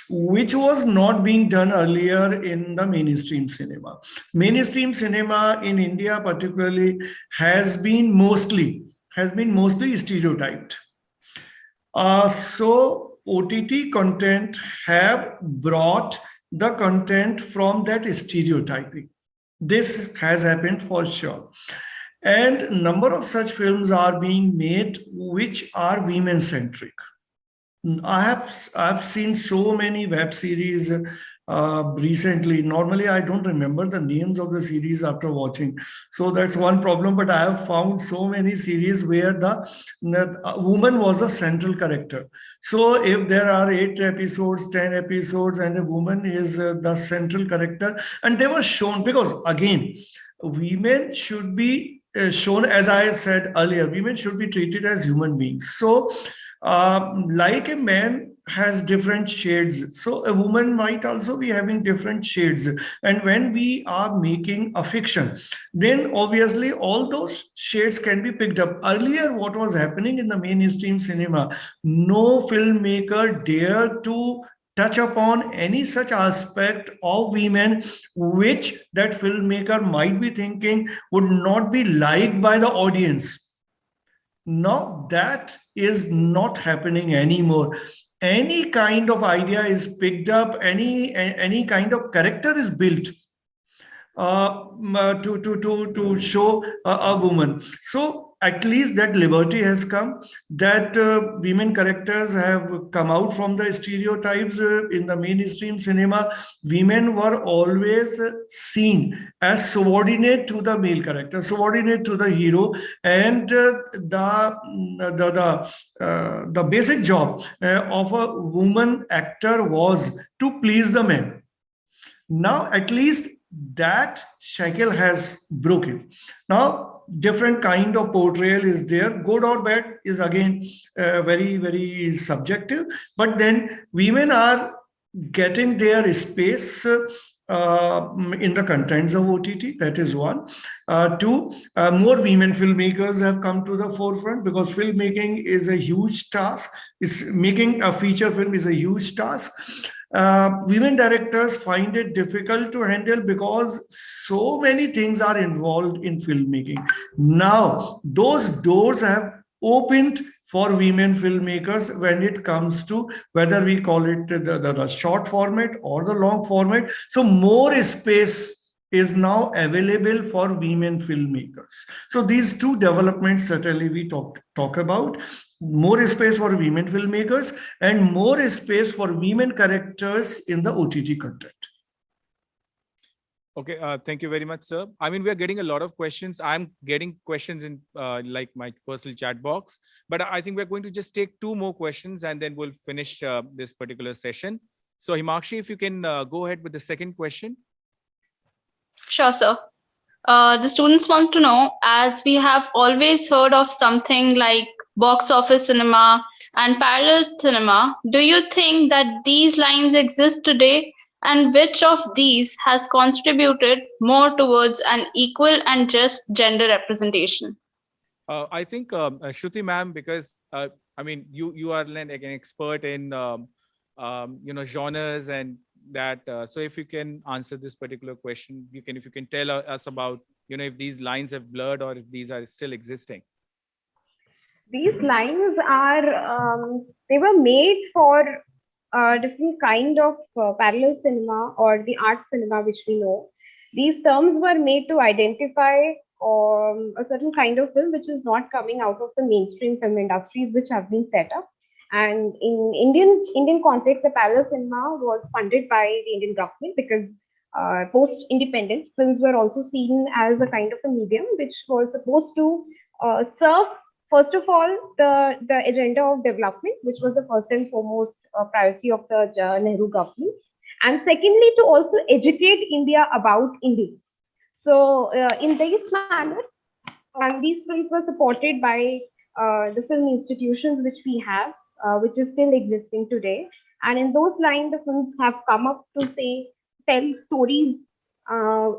which was not being done earlier in the mainstream cinema. Mainstream cinema in India particularly has been mostly stereotyped. So OTT content have brought the content from that stereotyping. This has happened for sure. And number of such films are being made which are women-centric. I've seen so many web series recently. Normally, I don't remember the names of the series after watching. So that's one problem. But I have found so many series where the woman was a central character. So if there are 8 episodes, 10 episodes, and a woman is the central character, and they were shown, because again, women should be shown, as I said earlier, women should be treated as human beings. So like a man has different shades, so a woman might also be having different shades. And when we are making a fiction, then obviously all those shades can be picked up. Earlier, what was happening in the mainstream cinema, no filmmaker dared to touch upon any such aspect of women which that filmmaker might be thinking would not be liked by the audience. Now that is not happening anymore. Any kind of idea is picked up, any kind of character is built. to show a woman. So at least that liberty has come, that women characters have come out from the stereotypes. In the mainstream cinema, women were always seen as subordinate to the male character, subordinate to the hero, and the basic job of a woman actor was to please the men. Now at least that shackle has broken. Now different kind of portrayal is there. Good or bad is again very, very subjective, but then women are getting their space in the contents of OTT. That is one. Two, more women filmmakers have come to the forefront, because filmmaking is a huge task. Making a feature film is a huge task. Women directors find it difficult to handle because so many things are involved in filmmaking. Now, those doors have opened for women filmmakers when it comes to whether we call it the short format or the long format. So more space is now available for women filmmakers. So these two developments certainly we talk about. More space for women filmmakers and more space for women characters in the OTT content. Okay, thank you very much, sir. I mean, we are getting a lot of questions. I'm getting questions in like my personal chat box, but I think we're going to just take two more questions and then we'll finish this particular session. So Himakshi, if you can go ahead with the second question. Sure, sir. The students want to know, as we have always heard of something like box office cinema and parallel cinema, do you think that these lines exist today? And which of these has contributed more towards an equal and just gender representation? I think Shruti ma'am, because I mean, you are like an expert in genres and that. So if you can answer this particular question, if you can tell us about if these lines have blurred or if these are still existing. These lines are they were made for different kind of parallel cinema or the art cinema which we know. These terms were made to identify a certain kind of film which is not coming out of the mainstream film industries which have been set up. And in Indian context, the parallel cinema was funded by the Indian government, because post-independence, films were also seen as a kind of a medium which was supposed to serve, first of all, the agenda of development, which was the first and foremost priority of the Nehru government. And secondly, to also educate India about Indians. So in this manner, these films were supported by the film institutions which we have, which is still existing today. And in those lines, the films have come up to tell stories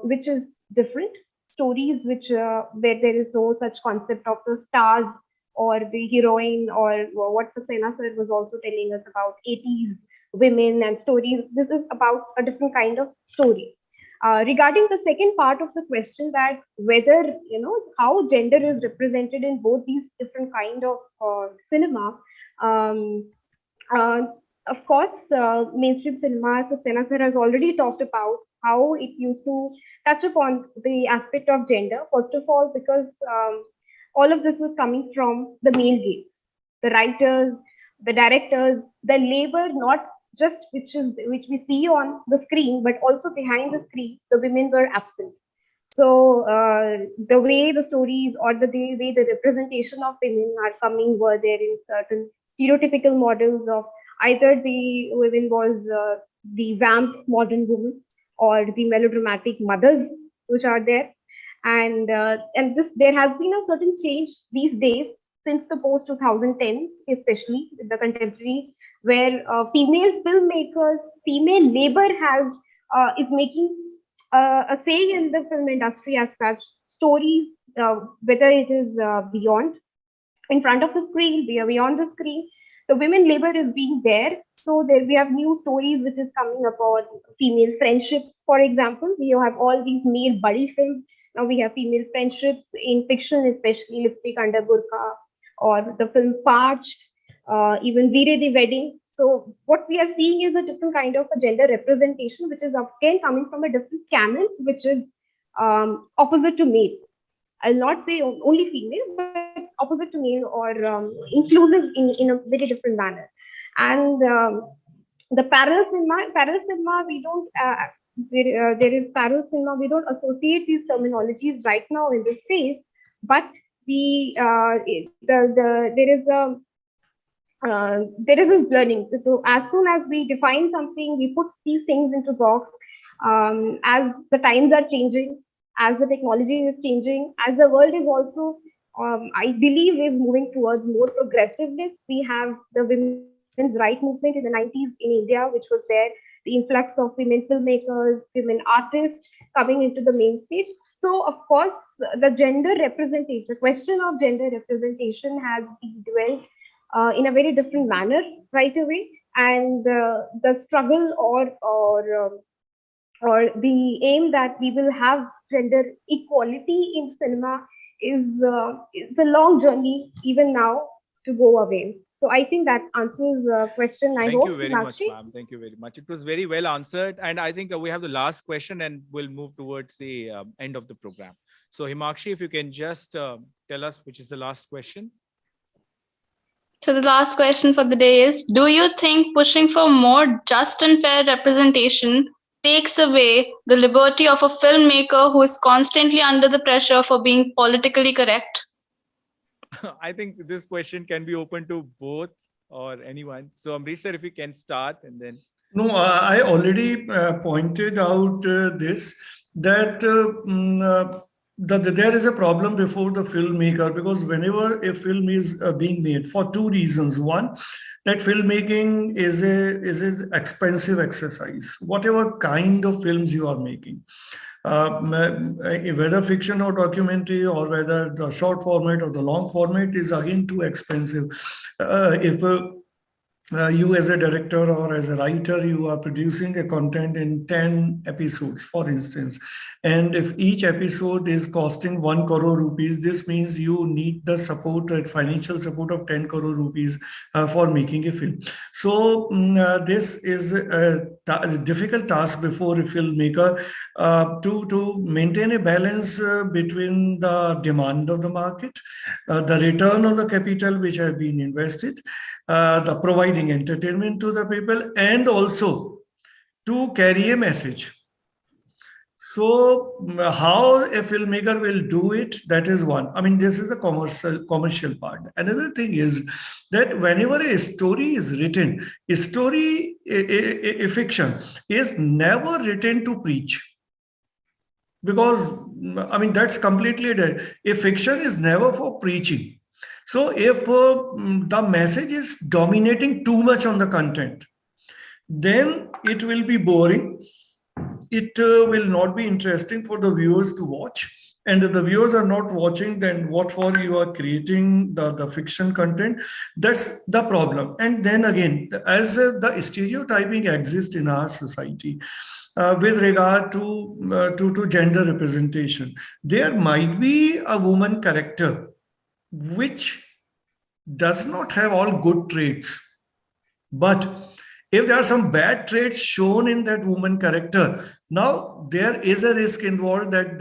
which is different, stories which where there is no such concept of the stars or the heroine, or what Saxena sir was also telling us about 80s women and stories. This is about a different kind of story. Regarding the second part of the question, that whether how gender is represented in both these different kind of cinema, of course, mainstream cinema, Saxena sir has already talked about how it used to touch upon the aspect of gender. First of all, because all of this was coming from the male gaze, the writers, the directors, the labor, not just which we see on the screen, but also behind the screen, the women were absent. So the way the stories or the way the representation of women are coming were there in certain stereotypical models of either the women was the vamp modern woman or the melodramatic mothers which are there. And there has been a certain change these days since the post 2010, especially the contemporary, where female filmmakers, female labor is making a say in the film industry as such. Stories, whether it is beyond, in front of the screen, beyond the screen, the women labor is being there. So there we have new stories which is coming about female friendships. For example, we have all these male buddy films. Now we have female friendships in fiction, especially Lipstick Under Burqa, or the film Parched, even Veere the Wedding. So what we are seeing is a different kind of a gender representation, which is again coming from a different canon, which is opposite to male. I'll not say only female, but opposite to male, or inclusive in a very different manner. And the parallel cinema, we don't, there is parallel cinema, we don't associate these terminologies right now in this space, but there is this blurring. So as soon as we define something, we put these things into box. As the times are changing, as the technology is changing, as the world is also, I believe, is moving towards more progressiveness. We have the women's right movement in the 90s in India, which was there, the influx of women filmmakers, women artists coming into the main stage. So, of course, the gender representation, the question of gender representation has been dwelt in a very different manner right away, and the struggle or the aim that we will have gender equality in cinema is it's a long journey even now to go away. So I think that answers the question. I Thank hope, you very much, Meenakshi. ma'am. Thank you very much. It was very well answered. And I think we have the last question and we'll move towards the end of the program. So Himakshi, if you can just tell us which is the last question. So the last question for the day is, do you think pushing for more just and fair representation takes away the liberty of a filmmaker who is constantly under the pressure for being politically correct? I think this question can be open to both or anyone. So Amrish sir, if you can start and then. No, I already pointed out this, that there is a problem before the filmmaker, because whenever a film is being made, for two reasons. One, that filmmaking is an expensive exercise, whatever kind of films you are making. Whether fiction or documentary, or whether the short format or the long format, is again too expensive. If you as a director or as a writer, you are producing a content in 10 episodes, for instance, and if each episode is costing 1 crore rupees, this means you need the support, financial support of 10 crore rupees for making a film. So this is a difficult task before a filmmaker to maintain a balance between the demand of the market, the return on the capital which has been invested, the providing entertainment to the people, and also to carry a message. So how a filmmaker will do it, that is one. I mean, this is the commercial part. Another thing is that whenever a story is written, a fiction is never written to preach. Because, I mean, that's completely dead. A fiction is never for preaching. So if the message is dominating too much on the content, then it will be boring. It will not be interesting for the viewers to watch. And if the viewers are not watching, then what for you are creating the fiction content? That's the problem. And then again, as the stereotyping exists in our society, with regard to gender representation, there might be a woman character which does not have all good traits. But if there are some bad traits shown in that woman character, now there is a risk involved that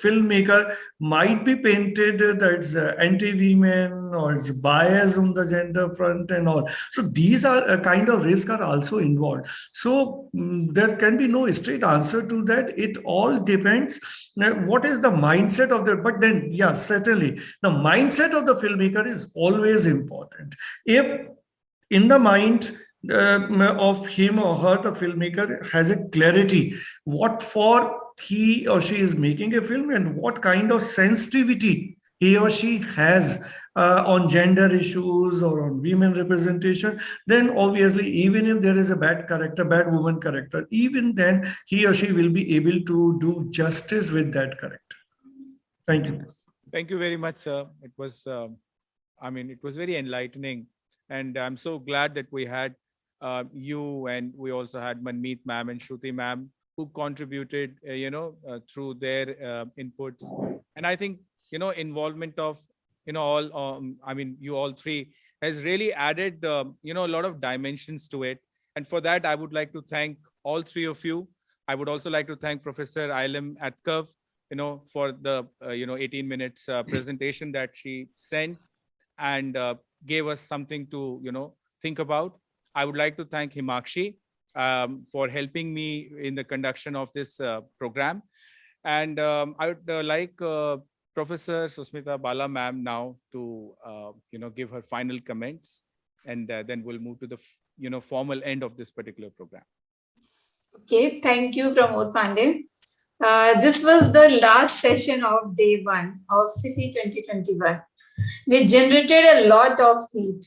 filmmaker might be painted that's anti-women, or it's bias on the gender front and all. So these are a kind of risk are also involved. So there can be no straight answer to that. It all depends what is the mindset of the, but then, yeah, certainly the mindset of the filmmaker is always important. If in the mind of him or her, the filmmaker has a clarity what for he or she is making a film, and what kind of sensitivity he or she has on gender issues or on women representation, then obviously, even if there is a bad woman character, even then he or she will be able to do justice with that character. Thank you. Thank you very much, sir. It was, it was very enlightening. And I'm so glad that we had you, and we also had Manmeet ma'am and Shruti ma'am, who contributed, through their inputs. And I think, involvement of, all, you all three has really added, a lot of dimensions to it. And for that, I would like to thank all three of you. I would also like to thank Professor Eylem Atakav for the 18 minutes presentation that she sent and gave us something to think about. I would like to thank Himakshi for helping me in the conduction of this program. And I would like Professor Susmita Bala ma'am now to give her final comments, and then we'll move to the formal end of this particular program. Okay, thank you, Pramod Pandey. This was the last session of day 1 of CIFFI 2021. We generated a lot of heat.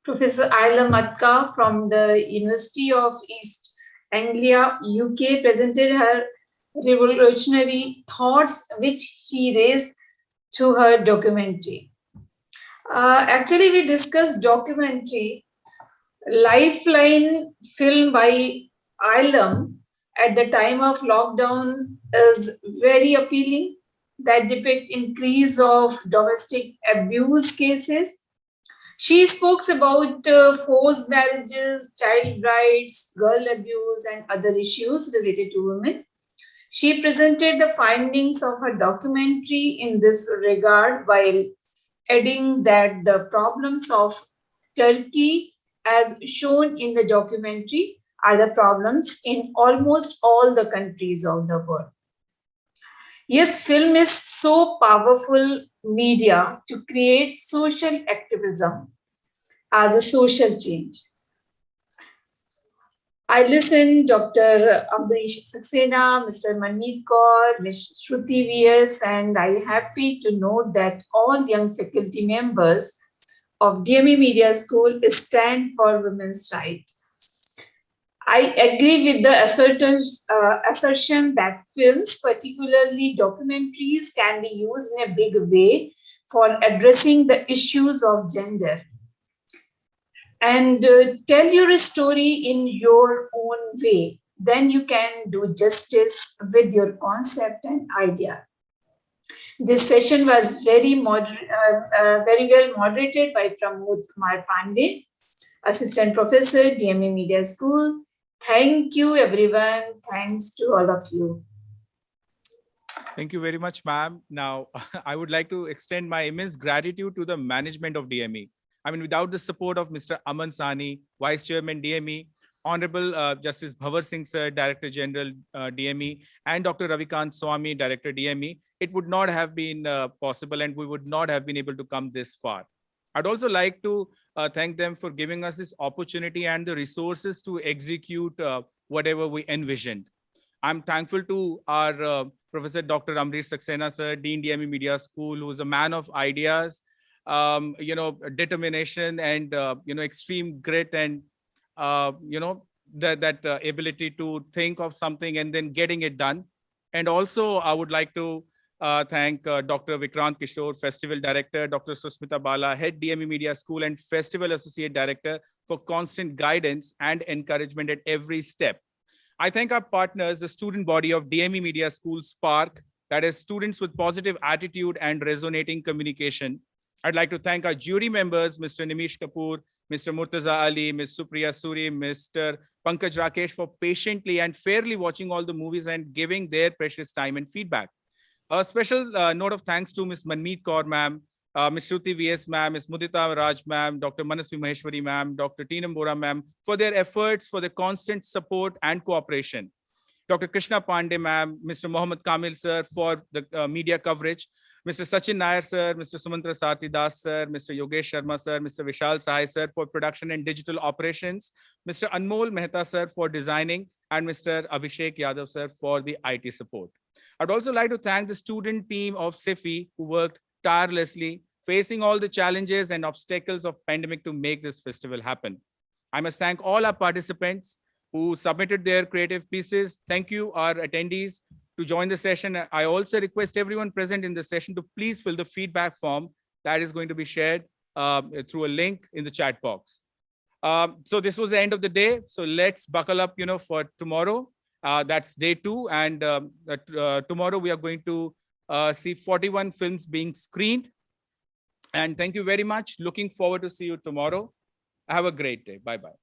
Professor Eylem from the University of East Anglia, UK, presented her revolutionary thoughts, which she raised through her documentary. Actually, we discussed documentary Lifeline film by Eylem at the time of lockdown is very appealing, that depict increase of domestic abuse cases. She spoke about forced marriages, child rights, girl abuse, and other issues related to women. She presented the findings of her documentary in this regard, while adding that the problems of Turkey, as shown in the documentary, are the problems in almost all the countries of the world. Yes, film is so powerful media to create social activism as a social change. I listened Dr. Ambrish Saxena, Mr. Manmeet Kaur, Ms. Shruti V.S., and I'm happy to note that all young faculty members of DME Media School stand for women's rights. I agree with the assertion that films, particularly documentaries, can be used in a big way for addressing the issues of gender. And tell your story in your own way. Then you can do justice with your concept and idea. This session was very well moderated by Pramod Kumar Pandey, Assistant Professor, DME Media School. Thank you, everyone. Thanks to all of you. Thank you very much, ma'am. Now, I would like to extend my immense gratitude to the management of DME. I mean, without the support of Mr. Aman Sani, Vice Chairman DME, Honorable Justice Bhavar Singh Sir, Director General DME, and Dr. Ravikant Swami, Director DME, it would not have been possible, and we would not have been able to come this far. I'd also like to thank them for giving us this opportunity and the resources to execute whatever we envisioned. I'm thankful to our Professor Dr. Ambrish Saxena Sir, Dean DME Media School, who is a man of ideas, determination, and extreme grit, and that ability to think of something and then getting it done. And also, I would like to thank Dr. Vikrant Kishore, Festival Director, Dr. Susmita Bala, Head DME Media School and Festival Associate Director, for constant guidance and encouragement at every step. I thank our partners, the student body of DME Media School, Spark, that is students with positive attitude and resonating communication. I'd like to thank our jury members, Mr. Nimish Kapoor, Mr. Murtaza Ali, Ms. Supriya Suri, Mr. Pankaj Rakesh, for patiently and fairly watching all the movies and giving their precious time and feedback. A special note of thanks to Ms. Manmeet Kaur ma'am, Ms. Shruti V.S. ma'am, Ms. Mudita Raj ma'am, Dr. Manasvi Maheshwari ma'am, Dr. Teenam Bora ma'am, for their efforts, for their constant support and cooperation. Dr. Krishna Pandey ma'am, Mr. Mohammed Kamil sir, for the media coverage, Mr. Sachin Nair sir, Mr. Sumantra Sarthi Das sir, Mr. Yogesh Sharma sir, Mr. Vishal Sahai sir for production and digital operations, Mr. Anmol Mehta sir for designing, and Mr. Abhishek Yadav sir for the IT support. I'd also like to thank the student team of CIFFI who worked tirelessly, facing all the challenges and obstacles of pandemic to make this festival happen. I must thank all our participants who submitted their creative pieces. Thank you, our attendees, to join the session. I also request everyone present in the session to please fill the feedback form that is going to be shared through a link in the chat box. So this was the end of the day. So let's buckle up, for tomorrow. That's day 2. And tomorrow we are going to see 41 films being screened. And thank you very much. Looking forward to see you tomorrow. Have a great day. Bye-bye.